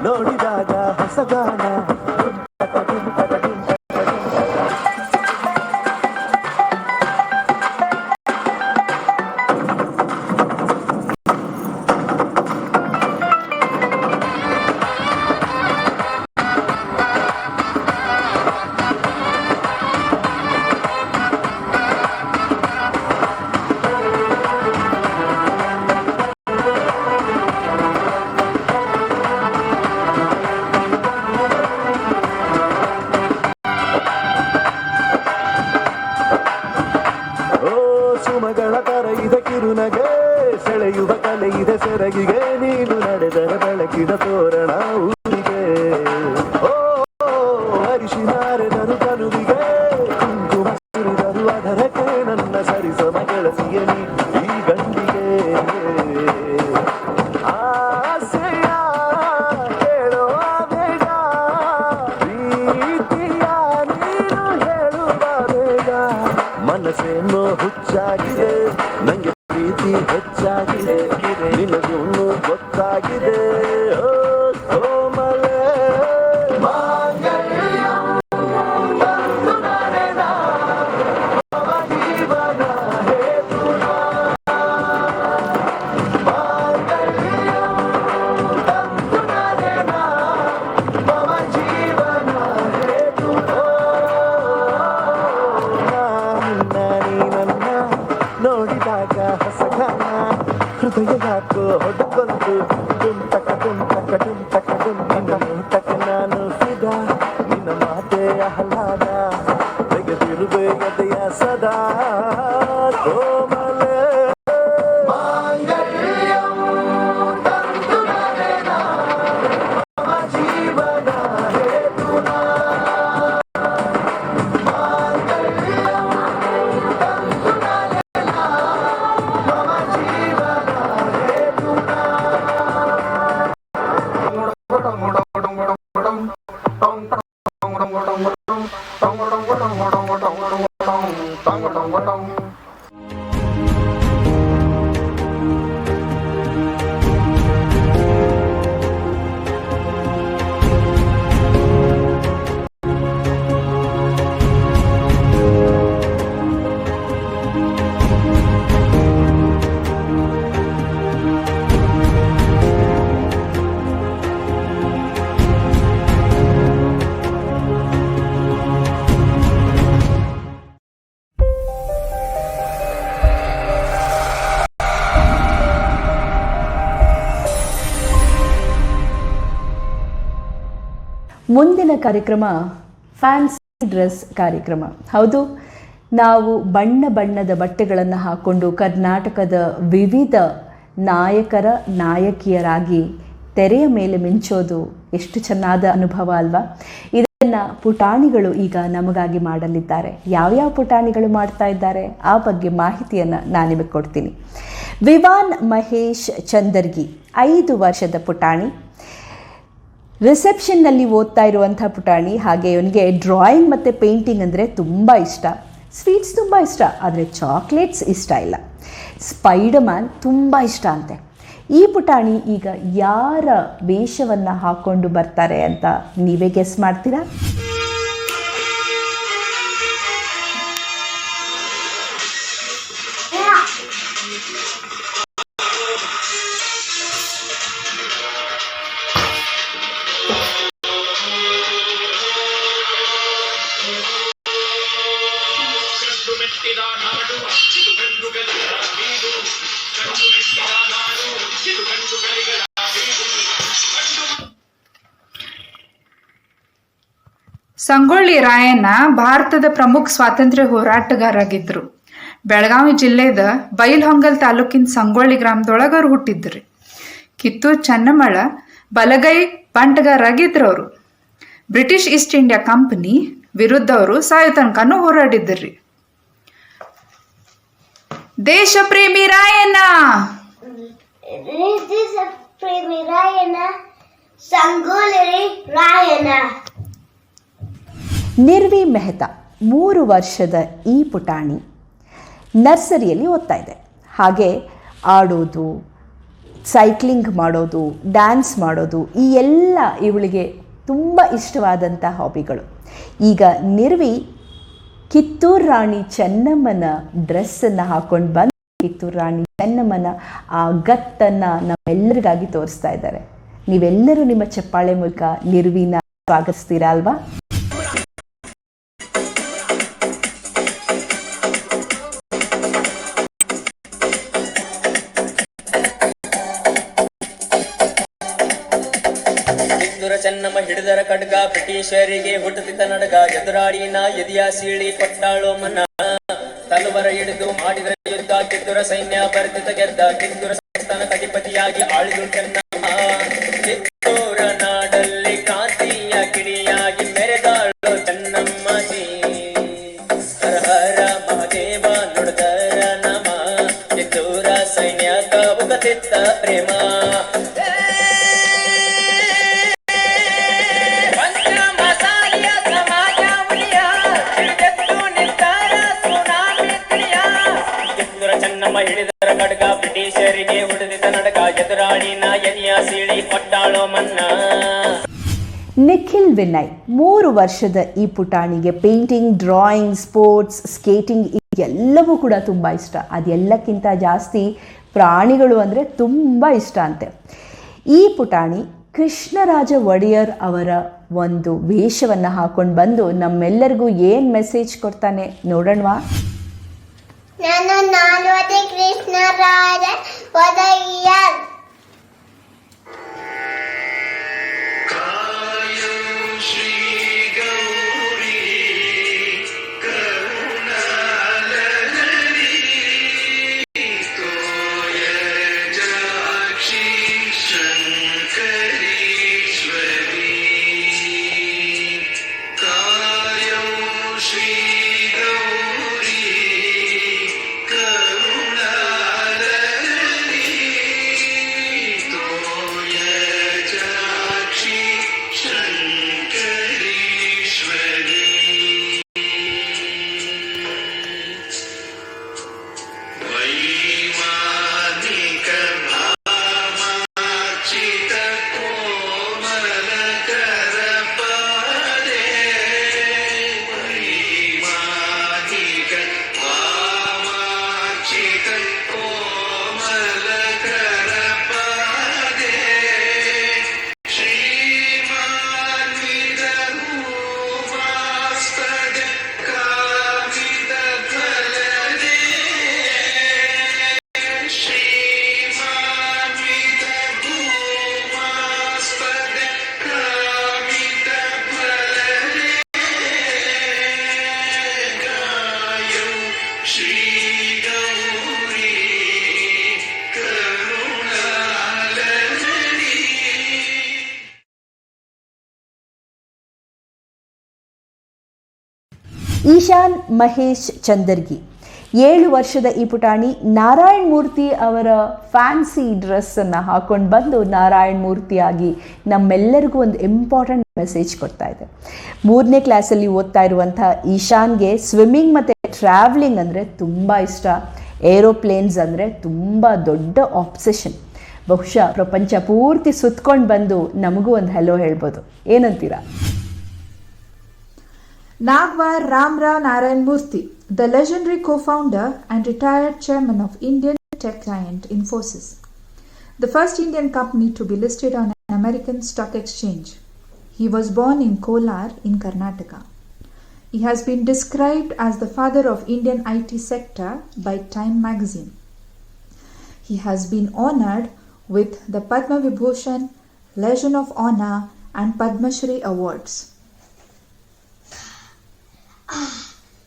ನೋಡಿದಾಗ ಹೊಸಗಾನ ಸುಮಗಳ ತರ ಇದೆ ಕಿರುನಗೆ, ಸೆಳೆಯುವ ಕಲೆ ಇದೆ ಸೆರಗಿಗೆ, ನೀನು ನಡೆದರೆ ಬೆಳಕಿನ ತೋರಣ ಊರಿಗೆ. ಓ ಅರಿಶಿನಾರೆದರು ಕನುವಿಗೆ, ಕುಂಕುಮ ಸುರಿದರು ಅದರಕ್ಕೆ, ನನ್ನ ಸರಿಸಮ ಗೆಳತಿಯ ನೀ ಈ ಗಂಡಿಗೆ. ಆಸೆಯ ಹೇಳೋ ಬೇಗ, ಪ್ರೀತಿಯ ನೀನು ಹೇಳುವ ಬೇಗ. ಮನಸ್ಸೇನೋ ಹುಚ್ಚಾಗಿದೆ, ನಂಗೆ ಪ್ರೀತಿ ಹೆಚ್ಚಾಗಿದೆ, ನಿನಗೂನು ಗೊತ್ತಾಗಿದೆ. ಓ ಕೋಮಲೆ ಜೀವನ ಹೇತುನ, ಮಮ ಜೀವನ ಹೇತುನ. ನೀನನ್ನ ನೋಡಿದಾಗ ಹೊಸಗಾನ ಹೃದಯ ಯಾಕೋ ಹೊಡ್ಕೊಂಡು ದುಮ್ ತಕ ದುಮ್ ತಕ ದುಮ್ ತಕ ದುಮ್. ನಿನ್ನ ನೋಟಕ ನಾನು ಫಿದ, ನಿನ್ನ ಮಾತೆ ಆಹ್ಲಾದ, ತೆಗೆದಿರುವೆ ಎದೆಯ ಸದಾ. ಕೋಮಲೆ ಜೀವನ ಹೇತುನ, ಮುಂದಿನ ಕಾರ್ಯಕ್ರಮ ಫ್ಯಾನ್ಸಿ ಡ್ರೆಸ್ ಕಾರ್ಯಕ್ರಮ. ಹೌದು, ನಾವು ಬಣ್ಣ ಬಣ್ಣದ ಬಟ್ಟೆಗಳನ್ನು ಹಾಕ್ಕೊಂಡು ಕರ್ನಾಟಕದ ವಿವಿಧ ನಾಯಕರ ನಾಯಕಿಯರಾಗಿ ತೆರೆಯ ಮೇಲೆ ಮಿಂಚೋದು ಎಷ್ಟು ಚೆನ್ನಾದ ಅನುಭವ ಅಲ್ವಾ? ಇದನ್ನು ಪುಟಾಣಿಗಳು ಈಗ ನಮಗಾಗಿ ಮಾಡಲಿದ್ದಾರೆ. ಯಾವ್ಯಾವ ಪುಟಾಣಿಗಳು ಮಾಡ್ತಾ ಇದ್ದಾರೆ ಆ ಬಗ್ಗೆ ಮಾಹಿತಿಯನ್ನು ನಾನು ನಿಮಗೆ ಕೊಡ್ತೀನಿ. ವಿವಾನ್ ಮಹೇಶ್ ಚಂದರ್ಗಿ 5 ವರ್ಷದ ಪುಟಾಣಿ, ರಿಸೆಪ್ಷನ್ನಲ್ಲಿ ಓದ್ತಾ ಇರುವಂಥ ಪುಟಾಣಿ. ಹಾಗೆ ಇವನಿಗೆ ಡ್ರಾಯಿಂಗ್ ಮತ್ತು ಪೇಂಟಿಂಗ್ ಅಂದರೆ ತುಂಬ ಇಷ್ಟ. ಸ್ವೀಟ್ಸ್ ತುಂಬ ಇಷ್ಟ, ಆದರೆ ಚಾಕ್ಲೇಟ್ಸ್ ಇಷ್ಟ ಇಲ್ಲ. ಸ್ಪೈಡರ್ಮ್ಯಾನ್ ತುಂಬ ಇಷ್ಟ ಅಂತೆ. ಈ ಪುಟಾಣಿ ಈಗ ಯಾರ ವೇಷವನ್ನು ಹಾಕ್ಕೊಂಡು ಬರ್ತಾರೆ ಅಂತ ನೀವೇ ಗೆಸ್ ಮಾಡ್ತೀರಾ? ಸಂಗೊಳ್ಳಿ ರಾಯಣ್ಣ ಭಾರತದ ಪ್ರಮುಖ ಸ್ವಾತಂತ್ರ್ಯ ಹೋರಾಟಗಾರರಾಗಿದ್ದರು. ಬೆಳಗಾವಿ ಜಿಲ್ಲೆದ ಬೈಲಹೊಂಗಲ್ ತಾಲೂಕಿನ ಸಂಗೊಳ್ಳಿ ಗ್ರಾಮದೊಳಗೆ ಅವ್ರು ಹುಟ್ಟಿದ್ರಿ. ಕಿತ್ತೂರು ಚೆನ್ನಮ್ಮಳ ಬಲಗೈ ಬಂಟಗಾರಾಗಿದ್ರು ಅವರು. ಬ್ರಿಟಿಷ್ ಈಸ್ಟ್ ಇಂಡಿಯಾ ಕಂಪನಿ ವಿರುದ್ಧ ಅವರು ಸಾಯೋ ತನಕನೂ ಹೋರಾಡಿದ್ರಿ. ದೇಶ ಪ್ರೇಮಿ ರಾಯಣ್ಣ, ಸಂಗೊಳ್ಳಿ ರಾಯಣ್ಣ. ನಿರ್ವಿ ಮೆಹ್ತಾ 3 ವರ್ಷದ ಈ ಪುಟಾಣಿ ನರ್ಸರಿಯಲ್ಲಿ ಓದ್ತಾ ಇದೆ. ಹಾಗೆ ಆಡೋದು, ಸೈಕ್ಲಿಂಗ್ ಮಾಡೋದು, ಡ್ಯಾನ್ಸ್ ಮಾಡೋದು, ಈ ಎಲ್ಲ ಇವಳಿಗೆ ತುಂಬ ಇಷ್ಟವಾದಂಥ ಹಾಬಿಗಳು. ಈಗ ನಿರ್ವಿ ಕಿತ್ತೂರು ರಾಣಿ ಚೆನ್ನಮ್ಮನ ಡ್ರೆಸ್ಸನ್ನು ಹಾಕ್ಕೊಂಡು ಬಂದು ಕಿತ್ತೂರು ರಾಣಿ ಚೆನ್ನಮ್ಮನ ಆ ಗತ್ತನ್ನು ನಮ್ಮೆಲ್ಲರಿಗಾಗಿ ತೋರಿಸ್ತಾ ಇದ್ದಾರೆ. ನೀವೆಲ್ಲರೂ ನಿಮ್ಮ ಚಪ್ಪಾಳೆ ಮೂಲಕ ನಿರ್ವಿನ ಸ್ವಾಗತಿಸ್ತೀರಾ ಅಲ್ವಾ? ಚೆನ್ನಮ್ಮ ಹಿಡಿದರ ಖಡ್ಗ ಬ್ರಿಟಿಷರಿಗೆ ಹುಟ್ಟುತ್ತಿದ್ದ ನಡಗ ಎದುರಾಡಿನ ಎದಿಯ ಸೀಳಿ ಕೊಟ್ಟಾಳೋ ಮನ ತಲುವರ ಹಿಡಿದು ಮಾಡಿದ ಯುದ್ಧ ಕಿತ್ತೂರ ಸೈನ್ಯ ಬರ್ತಿದ್ದ ಗೆದ್ದ ಕಿತ್ತೂರ ಸಂಸ್ಥಾನ ಅಧಿಪತಿಯಾಗಿ ಆಳಿದು ಚೆನ್ನಮ್ಮ ಕಿತ್ತೂರ ನಾಡಲ್ಲಿ ಕ್ರಾಂತಿಯ ಕಿಡಿಯಾಗಿ ಮೆರೆದಾಳು ಚೆನ್ನಮ್ಮಜಿ ಹರ ಹರ ಮಹದೇವ ನುಡಿದರ ನಮ ಕಿತ್ತೂರ ಸೈನ್ಯಕ ಉಗತಿತ್ತ ಪ್ರೇಮ ಹಿಡಿದರ ಖಡ್ಗ ಬ್ರಿಟಿಷರಿಗೆ ಹುಡುದಿದ್ದ ನಡಕ ಎದುರಾಳಿನ ಎನಿಯ ಸೀಳಿ ಕೊಟ್ಟಾಳೋ ಮನ್ನ. ನಿಖಿಲ್ ವಿನಯ್ 3 ವರ್ಷದ ಈ ಪುಟಾಣಿಗೆ ಪೇಂಟಿಂಗ್, ಡ್ರಾಯಿಂಗ್, ಸ್ಪೋರ್ಟ್ಸ್, ಸ್ಕೇಟಿಂಗ್ ಎಲ್ಲವೂ ಕೂಡ ತುಂಬ ಇಷ್ಟ. ಅದೆಲ್ಲಕ್ಕಿಂತ ಜಾಸ್ತಿ ಪ್ರಾಣಿಗಳು ಅಂದರೆ ತುಂಬ ಇಷ್ಟ ಅಂತೆ. ಈ ಪುಟಾಣಿ ಕೃಷ್ಣರಾಜ ಒಡೆಯರ್ ಅವರ ಒಂದು ವೇಷವನ್ನು ಹಾಕೊಂಡು ಬಂದು ನಮ್ಮೆಲ್ಲರಿಗೂ ಏನು ಮೆಸೇಜ್ ಕೊಡ್ತಾನೆ ನೋಡೋಣವಾ? ನಾನು ನಾಲ್ವತೆ ಕೃಷ್ಣರಾಜ ಒಡೆಯರ್. Karuna ಈಶಾನ್ ಮಹೇಶ್ ಚಂದರ್ಗಿ 7 ವರ್ಷದ ಈ ಪುಟಾಣಿ ನಾರಾಯಣ್ ಮೂರ್ತಿ ಅವರ ಫ್ಯಾನ್ಸಿ ಡ್ರೆಸ್ಸನ್ನು ಹಾಕೊಂಡು ಬಂದು ನಾರಾಯಣ್ ಮೂರ್ತಿಯಾಗಿ ನಮ್ಮೆಲ್ಲರಿಗೂ ಒಂದು ಇಂಪಾರ್ಟೆಂಟ್ ಮೆಸೇಜ್ ಕೊಡ್ತಾ ಇದೆ. 3ನೇ ಕ್ಲಾಸಲ್ಲಿ ಓದ್ತಾ ಇರುವಂಥ ಈಶಾನ್ಗೆ ಸ್ವಿಮ್ಮಿಂಗ್ ಮತ್ತು ಟ್ರಾವ್ಲಿಂಗ್ ಅಂದರೆ ತುಂಬ ಇಷ್ಟ. ಏರೋಪ್ಲೇನ್ಸ್ ಅಂದರೆ ತುಂಬ ದೊಡ್ಡ ಆಬ್ಸೆಷನ್. ಬಹುಶಃ ಪ್ರಪಂಚ ಪೂರ್ತಿ ಸುತ್ಕೊಂಡು ಬಂದು ನಮಗೂ ಒಂದು ಹೆಲೋ ಹೇಳ್ಬೋದು. ಏನಂತೀರಾ? Nagwar Ramrao Narayan Murthy, the legendary co-founder and retired chairman of Indian tech giant Infosys, the first Indian company to be listed on an American stock exchange. He was born in Kolar in Karnataka. He has been described as the father of Indian IT sector by Time magazine. He has been honored with the Padma Vibhushan, Legion of Honor and Padma Shri awards.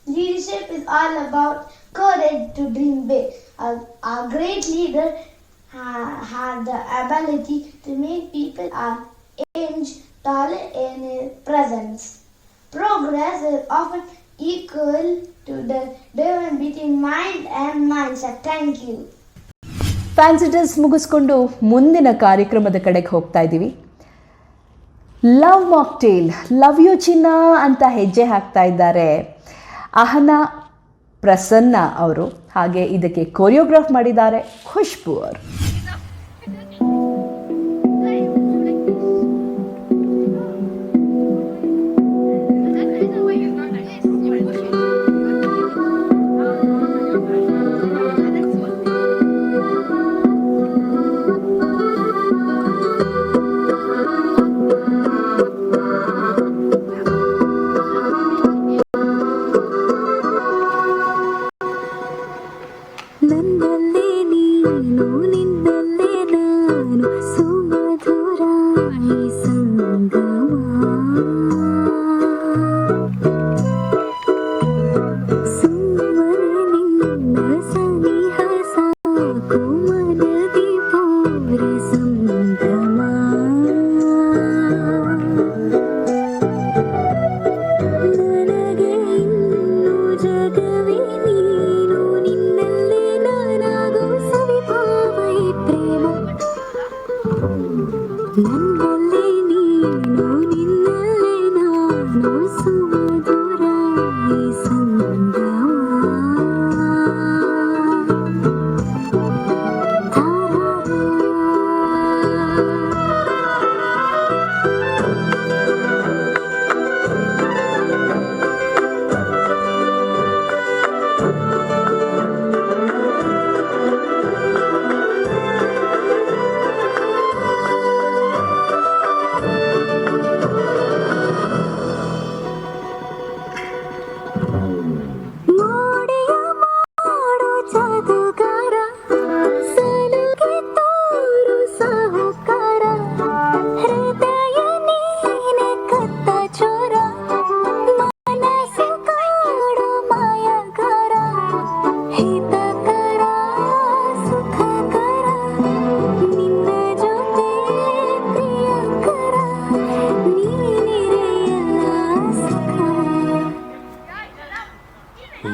Leadership is all about courage to dream big. Our great leader had the ability to make people our inch taller in his presence. Progress is often equal to the difference between mind and mindset. Thank you. Fancy dress ಮುಗಿಸ್ಕೊಂಡು ಮುಂದಿನ ಕಾರ್ಯಕ್ರಮದ ಕಡೆಗೆ ಹೋಗ್ತಾ ಇದ್ದೀವಿ. Love mocktail, love you ಚಿನ್ನ ಅಂತ ಹೆಜ್ಜೆ ಹಾಕ್ತಾ ಇದ್ದಾರೆ ಅಹನಾ ಪ್ರಸನ್ನ ಅವರು. ಹಾಗೆ ಇದಕ್ಕೆ ಕೊರಿಯೋಗ್ರಾಫ್ ಮಾಡಿದ್ದಾರೆ ಖುಷ್ಬು ಅವರು.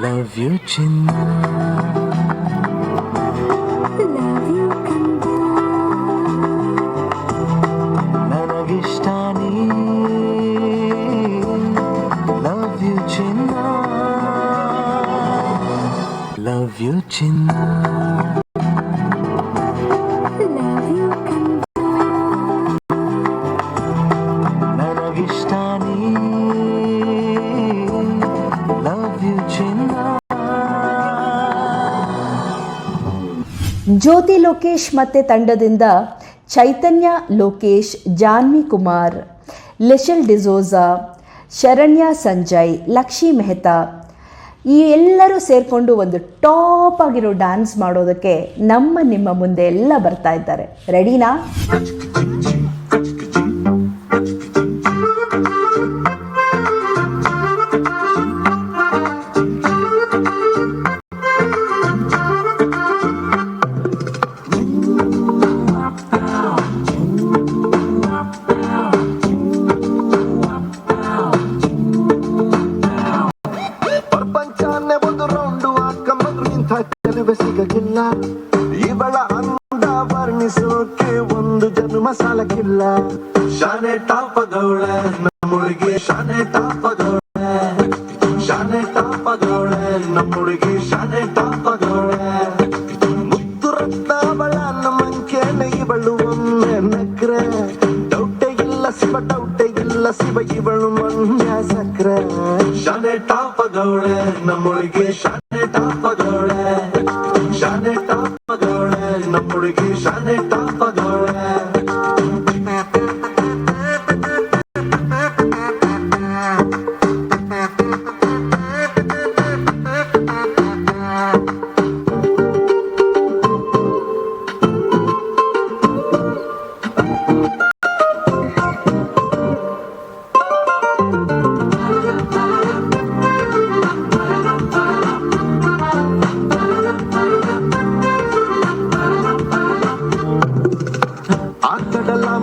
Love you ಚಿನ್ನ, ನನಗಿಷ್ಟ ನೀ. Love you ಚಿನ್ನ, love you ಚಿನ್ನ. ನನಗಿಷ್ಟ ನೀ. Love you ಚಿನ್ನ. ಜ್ಯೋತಿ ಲೋಕೇಶ್ ಮತ್ತು ತಂಡದಿಂದ ಚೈತನ್ಯ ಲೋಕೇಶ್, ಜಾನ್ವಿ ಕುಮಾರ್, ಲಿಶಲ್ ಡಿಸೋಜಾ, ಶರಣ್ಯ ಸಂಜಯ್, ಲಕ್ಷಿ ಮೆಹ್ತಾ ಈ ಎಲ್ಲರೂ ಸೇರಿಕೊಂಡು ಒಂದು ಟಾಪ್ ಆಗಿರೋ ಡ್ಯಾನ್ಸ್ ಮಾಡೋದಕ್ಕೆ ನಿಮ್ಮ ಮುಂದೆ ಎಲ್ಲ ಬರ್ತಾ ಇದ್ದಾರೆ. ರೆಡಿನಾ? ಪ್ರೀತಿಸೋಕೆ ಒಂದು ಜನ್ಮ ಸಾಲಕ್ಕಿಲ್ಲ. ಶಾನೆ ಟಾಪದವಳೆ ನಮ್ಮುಡುಗಿ, ಶಾನೆ ಟಾಪದವಳೆ, ಶಾನೆ ಟಾಪದವಳೆ ನಮ್ಮುಡುಗಿ, ಶಾನೆ ಟಾಪದವಳೆ. ಮುತ್ತು ರತ್ನಾವಳ ನಮ್ಮಂಕೇನೆ ಇವಳು ಒಮ್ಮೆ ನಕ್ರೆ. ಡೌಟೆ ಇಲ್ಲ ಶಿವ, ಡೌಟೆ ಇಲ್ಲ ಶಿವ, ಇವಳು ಮಂಡ್ಯ ಸಕ್ರೆ. ಶಾನೆ ಟಾಪದವಳೆ ನಮ್ಮುಡುಗಿ, ಶಾನೆ ಟಾಪದವಳೆ, ಶಾನೆ ಟಾಪದವಳೆ ನಮ್ಮುಡುಗಿ, ಶಾನೆ ಟಾಪದವಳೆ.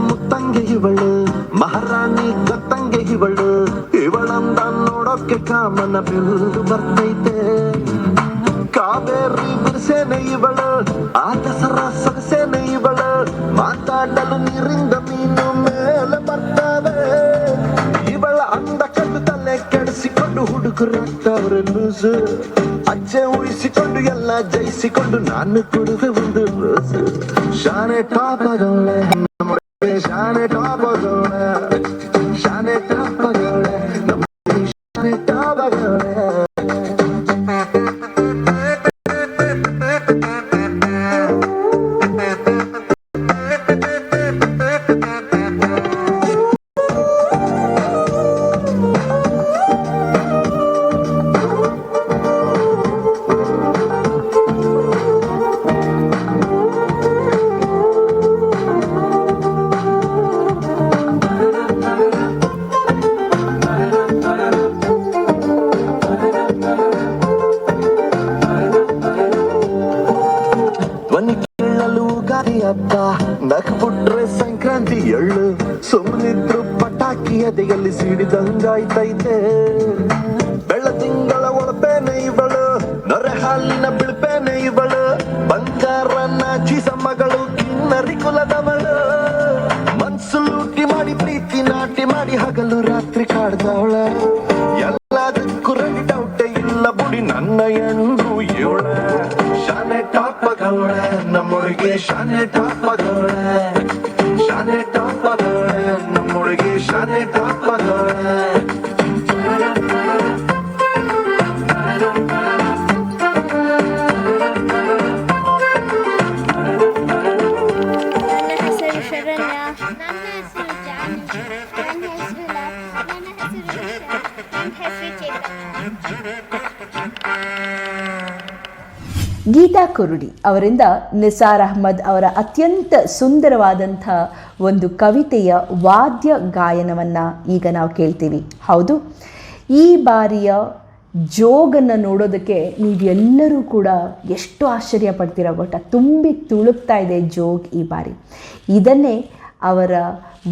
ಮುತ್ತಂಗೆ ಇವಳು, ಮಹಾರಾಣಿ ಗತ್ತಂಗೆ ಇವಳು, ಇವಳಂದ ನೋಡೋಕೆ ಕಾಮನ ಬಿಲ್ಲು ಬರ್ತೈತೆ. ಕಾವೇರಿ ಬಿರ್ಸೇನೆ ಇವಳು, ಆ ದಸರ ಸೊಗಸೇನೆ ಇವಳು, ಮಾತಾಡಲು ನೀರಿಂದ ಮೀನು ಮೇಲೆ ಬರ್ತವೆ. ಇವಳ ಅಂದ ಕಂಡು ತಲೆ ಕೆಡಿಸಿಕೊಂಡು ಹುಡುಗರಾಗ್ತವ್ರೆ ಲೂಸು. ಅಜ್ಜೆ ಉಳಿಸಿಕೊಂಡು ಎಲ್ಲ ಜಯಿಸಿಕೊಂಡು ನಾನು ಕೊಡುವೆ ಒಂದು ರೋಸು. ಶಾನೆ ಟಾಪದವಳೆ ಶಾನೆ ಟಾಪದವಳೆ, ಶಾನೆ ಟಾಪದವಳೆ ನಮ್ಮುಡುಗಿ, ಶಾನೆ ಟಾಪದವಳೆ. ನಕ್ಬಿಟ್ರೆ ಸಂಕ್ರಾಂತಿ ಎಳ್ಳು, ಸುಮ್ಮನಿದ್ರು ಪಟಾಕಿ ಎದೆಯಲ್ಲಿ ಸಿಡಿದಂಗಾಯ್ತೈತೆ. ಬೆಳದಿಂಗಳ ಒಳಪೇನೆ ಇವಳು, ನೊರೆ ಹಾಲಿನ ಬಿಳ್ಪೇನೆ ಇವಳು, ಬಂಗಾರ ನಾಚಿಸ ಮಗಳು, ಕಿನ್ನರಿ ಕುಲದವಳು. ಮನ್ಸು ಲೂಟಿ ಮಾಡಿ ಪ್ರೀತಿ ನಾಟಿ ಮಾಡಿ ಹಗಲು ರಾತ್ರಿ ಕಾಡ್ದವಳ. ಎಲ್ಲದಕ್ಕೂ ರೆಡಿ ಡೌಟೆ ಇಲ್ಲ ಬುಡಿ ನನ್ನ ಹೆಣ್ಣು ಇವಳೆ. ಶಾನೆ ಟಾಪದವಳೆ ನಮ್ಮುಡುಗಿ, ಶಾನೆ ಟಾಪದವಳೆ, ಶಾನೆ ಟಾಪದವಳೆ ನಮ್ಮುಡುಗಿ, ಶಾನೆ ಟಾಪದವಳೆ. ನನ್ನ ಹೆಸರು ಶರಣ್ಯ. ನನ್ನ ಹೆಸರು ಜಾನು. ನನ್ನ ಹೆಸರು ಲವ್. ನನ್ನ ಹೆಸರು ಚೇತನ್. ಗೀತಾ ಕುರುಡಿ ಅವರಿಂದ ನಿಸಾರ್ ಅಹ್ಮದ್ ಅವರ ಅತ್ಯಂತ ಸುಂದರವಾದಂಥ ಒಂದು ಕವಿತೆಯ ವಾದ್ಯ ಗಾಯನವನ್ನು ಈಗ ನಾವು ಕೇಳ್ತೀವಿ. ಹೌದು, ಈ ಬಾರಿಯ ಜೋಗನ್ನು ನೋಡೋದಕ್ಕೆ ನೀವೆಲ್ಲರೂ ಕೂಡ ಎಷ್ಟು ಆಶ್ಚರ್ಯ ಪಡ್ತೀರ ಗೊತ್ತಾ. ತುಂಬಿ ತುಳುಕ್ತಾ ಇದೆ ಜೋಗ್ ಈ ಬಾರಿ. ಇದನ್ನೇ ಅವರ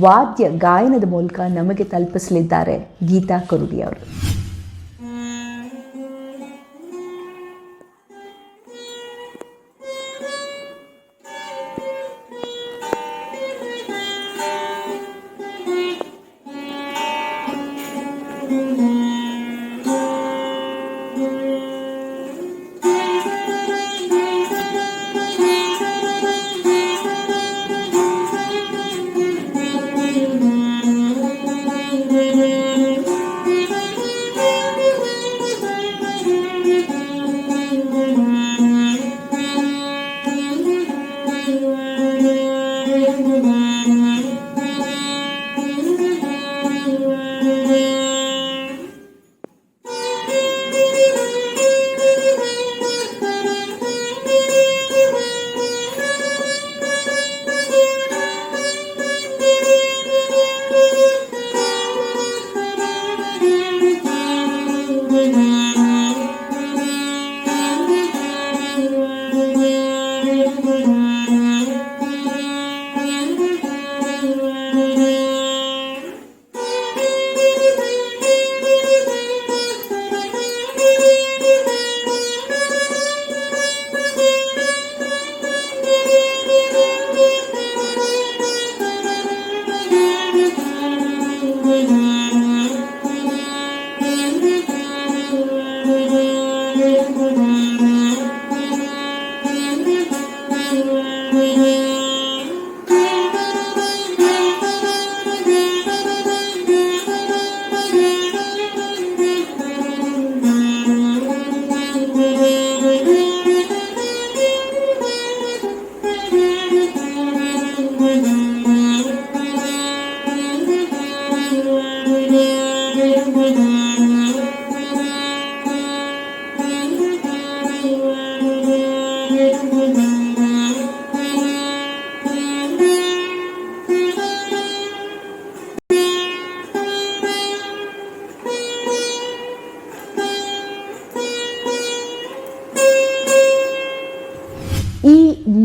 ವಾದ್ಯ ಗಾಯನದ ಮೂಲಕ ನಮಗೆ ತಲುಪಿಸಲಿದ್ದಾರೆ ಗೀತಾ ಕುರುಡಿ ಅವರು.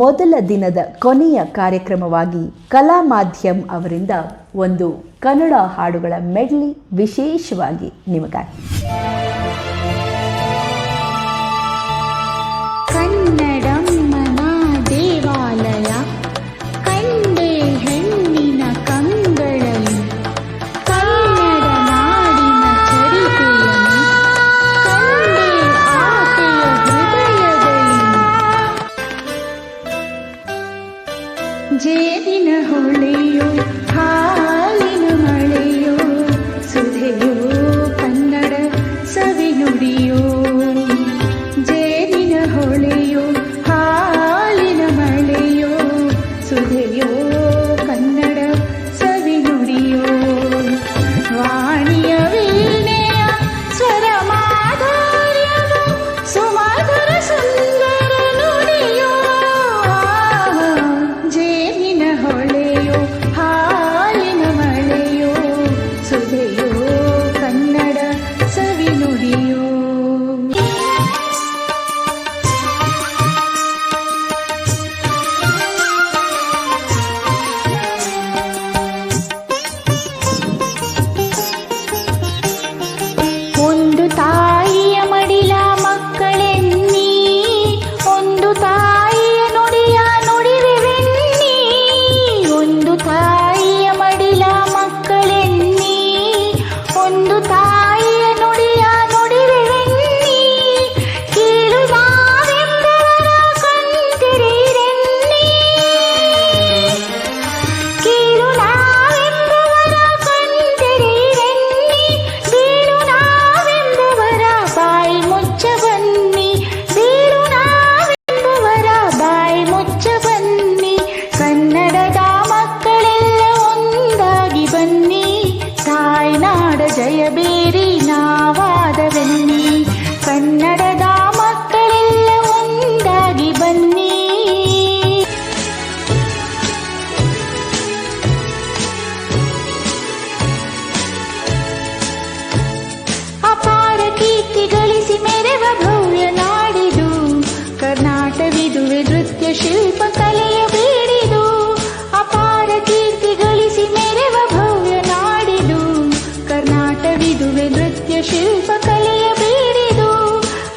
ಮೊದಲ ದಿನದ ಕೊನೆಯ ಕಾರ್ಯಕ್ರಮವಾಗಿ ಕಲಾ ಮಾಧ್ಯಮ್ ಅವರಿಂದ ಒಂದು ಕನ್ನಡ ಹಾಡುಗಳ ಮೆಡ್ಲಿ ವಿಶೇಷವಾಗಿ ನಿಮಗಾಗಿ. ಕನ್ನಡಮ್ಮನ ದೇವಾಲಯ ಕಂಡೆ ಹೆಣ್ಣಿನ ಕಂಗಳಲ್ಲಿ ಕನ್ನಡ ನಾಡಿನ ಚರಿತೆಯನ್ನು ಕಂಡೆ ಆಕೆಯ ಹೃದಯದಲ್ಲಿ ಜೇನಿನ ಹೊಳೆಯೋ ಹಾಲಿನ ಮಳೆಯೋ ಸುಧೆಯೋ ಕನ್ನಡ ಸವಿನುಡಿಯೋ ಜೇನಿನ ಹೊಳೆಯೋ ಹಾಲಿನ ಮಳೆಯೋ ಸುಧೆಯೋ ಕನ್ನಡ ಸವಿನುಡಿಯೋ ವಾಣಿಯ ವೀಣೆಯ ಸ್ವರ ಮಾಧುರ್ಯವೋ ಸುಮಧುರ ಸುಂದರ ನುಡಿಯೋ ಜೇನಿನ ಹೊಳೆಯೋ ಹಾಲಿನ ಮಳೆಯೋ ಸುಧೆಯೋ ಕನ್ನಡ ಸವಿನುಡಿಯೋ. ಒಂದು ತಾಯಿಯ ಮಡಿಲ ಮಕ್ಕಳೆನ್ನಿ ಒಂದು ತಾಯಿಯ ನುಡಿಯ ನುಡಿವೆನ್ನಿ ಒಂದು ತಾಯಿಯ ಮಡಿಲ ಮಕ್ಕಳೆನ್ನಿ ಒಂದು ತಾಯಿಯ ನುಡಿಯ ನುಡಿವೆನ್ನಿ ಕೀಳು ನಾವೆಂಬವರ ಕಣ್ತಿರಿರೆನ್ನಿ ಕೀಳು ನಾವೆಂಬವರ ಕಣ್ತಿರಿರೆನ್ನಿ ಬೀಳು ನಾವೆಂಬವರ ಬಾಯಿ ಮುಚ್ಚ ಬನ್ನಿ ಬೀಳು ನಾವೆಂಬವರ ಬಾಯಿ ಮುಚ್ಚ ಬನ್ನಿ ಕನ್ನಡದ ಮಕ್ಕಳೆಲ್ಲ ಒಂದಾಗಿ ಬನ್ನಿ ತಾಯ್ನಾಡ ಜಯಬೇರಿ ನಾವಾದವೆನ್ನಿ ಕನ್ನಡದ ಮಕ್ಕಳೆಲ್ಲ ಒಂದಾಗಿ ಬನ್ನಿ. ಅಪಾರ ಕೀರ್ತಿ ಗಳಿಸಿ ಮೆರೆವ ಭವ್ಯ ನಾಡಿದು ಕರ್ನಾಟವಿದುವೆ ನೃತ್ಯ ಶಿಲ್ಪ ಕಲೆಯ ಬೀಡಿದು ಅಪಾರ ಕೀರ್ತಿ ಗಳಿಸಿ ಮೆರೆವ ಭವ್ಯ ನಾಡಿದು ಕರ್ನಾಟವಿದುವೆ ನೃತ್ಯ ಶಿಲ್ಪ ಕಲೆಯ ಬೀಡಿದು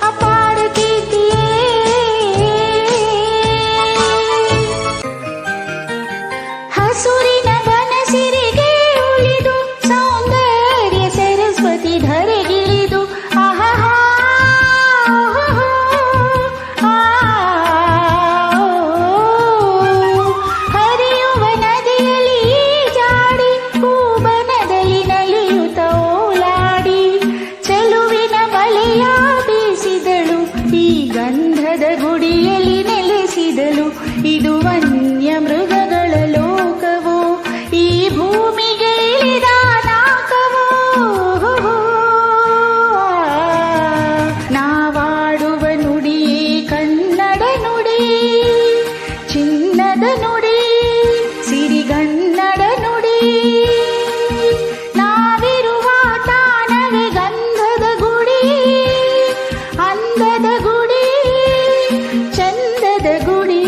ಅಪಾರ ಕೀರ್ತಿಯೇ ಹಸುರಿನ ಬನಸಿರಿಗೆ ಉಳಿದು ಸೌಂದರ್ಯ ಸರಸ್ವತಿ ಧರೆಗಿಳಿದು ಆಹಾ ಹರಿಯುವ ನದಿಯಲ್ಲಿ ಜಾಡಿ ಹೂಬನದಲ್ಲಿ ನಲಿಯುತ್ತ ಓಲಾಡಿ ಚೆಲುವಿನ ಬಲೆಯ ಬೀಸಿದಳು ಈ ಗಂಧದ ಗುಡಿಯಲ್ಲಿ ನೆಲೆಸಿದಳು ಇದು ವನ್ಯ ಮೃಗಗಳ ಲೋಕವೋ ಈ ಭೂಮಿಗೆ ಇಳಿದ ನಾಕವೋ ನಾವಾಡುವ ನುಡಿಯೇ ಕನ್ನಡ ನುಡಿ ಚಿನ್ನದ ನುಡಿ ಸಿರಿಗನ್ನಡ ನುಡಿ ನಾವಿರುವ ತಾಣವೇ ಗಂಧದ ಗುಡಿ ಅಂದದ ಗುಡಿ ಚಂದದ ಗುಡಿ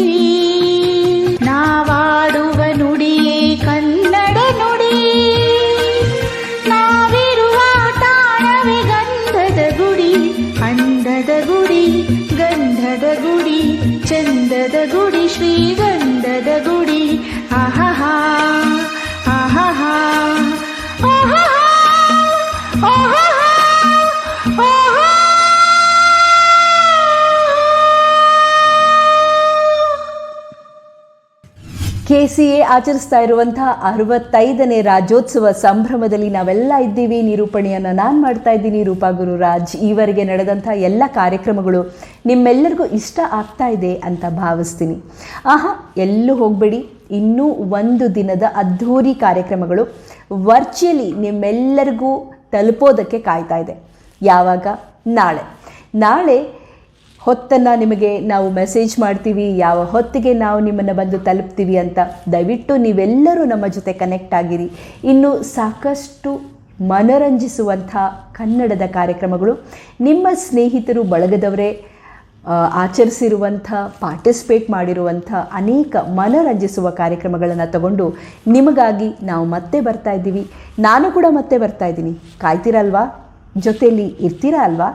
ನಾವಾಡುವ ನುಡಿಯೇ ಕನ್ನಡ ನುಡಿ ನಾವಿರುವ ತಾಣವೇ ಗಂಧದ ಗುಡಿ ಅಂದದ ಗುಡಿ ಗಂಧದ ಗುಡಿ ಚಂದದ ಗುಡಿ ಶ್ರೀಗಂಧದ ಗುಡಿ ಆಹಾ ಆಹಾ ಆಹಾ ಆಹಾ ಆಹಾ. KCA ಆಚರಿಸ್ತಾ ಇರುವಂತಹ 65ನೇ ರಾಜ್ಯೋತ್ಸವ ಸಂಭ್ರಮದಲ್ಲಿ ನಾವೆಲ್ಲ ಇದ್ದೀವಿ. ನಿರೂಪಣೆಯನ್ನು ನಾನು ಮಾಡ್ತಾ ಇದ್ದೀನಿ, ರೂಪಾ ಗುರುರಾಜ್. ಈವರೆಗೆ ನಡೆದಂಥ ಎಲ್ಲ ಕಾರ್ಯಕ್ರಮಗಳು ನಿಮ್ಮೆಲ್ಲರಿಗೂ ಇಷ್ಟ ಆಗ್ತಾ ಇದೆ ಅಂತ ಭಾವಿಸ್ತೀನಿ. ಎಲ್ಲೂ ಹೋಗಬೇಡಿ, ಇನ್ನೂ ಒಂದು ದಿನದ ಅದ್ಧೂರಿ ಕಾರ್ಯಕ್ರಮಗಳು ವರ್ಚುವಲಿ ನಿಮ್ಮೆಲ್ಲರಿಗೂ ತಲುಪೋದಕ್ಕೆ ಕಾಯ್ತಾ ಇದೆ. ಯಾವಾಗ? ನಾಳೆ ಹೊತ್ತನ್ನು ನಿಮಗೆ ನಾವು ಮೆಸೇಜ್ ಮಾಡ್ತೀವಿ, ಯಾವ ಹೊತ್ತಿಗೆ ನಾವು ನಿಮ್ಮನ್ನು ಬಂದು ತಲುಪ್ತೀವಿ ಅಂತ. ದಯವಿಟ್ಟು ನೀವೆಲ್ಲರೂ ನಮ್ಮ ಜೊತೆ ಕನೆಕ್ಟ್ ಆಗಿರಿ. ಇನ್ನು ಸಾಕಷ್ಟು ಮನರಂಜಿಸುವಂಥ ಕನ್ನಡದ ಕಾರ್ಯಕ್ರಮಗಳು ನಿಮ್ಮ ಸ್ನೇಹಿತರು ಬಳಗದವರೇ ಆಚರಿಸಿರುವಂಥ, ಪಾರ್ಟಿಸಿಪೇಟ್ ಮಾಡಿರುವಂಥ ಅನೇಕ ಮನರಂಜಿಸುವ ಕಾರ್ಯಕ್ರಮಗಳನ್ನು ತಗೊಂಡು ನಿಮಗಾಗಿ ನಾವು ಮತ್ತೆ ಬರ್ತಾ ಇದ್ದೀವಿ. ನಾನು ಕೂಡ ಮತ್ತೆ ಬರ್ತಾ ಇದ್ದೀನಿ. ಕಾಯ್ತೀರಲ್ವಾ? ಜೊತೆಯಲ್ಲಿ ಇರ್ತೀರಾ ಅಲ್ವಾ?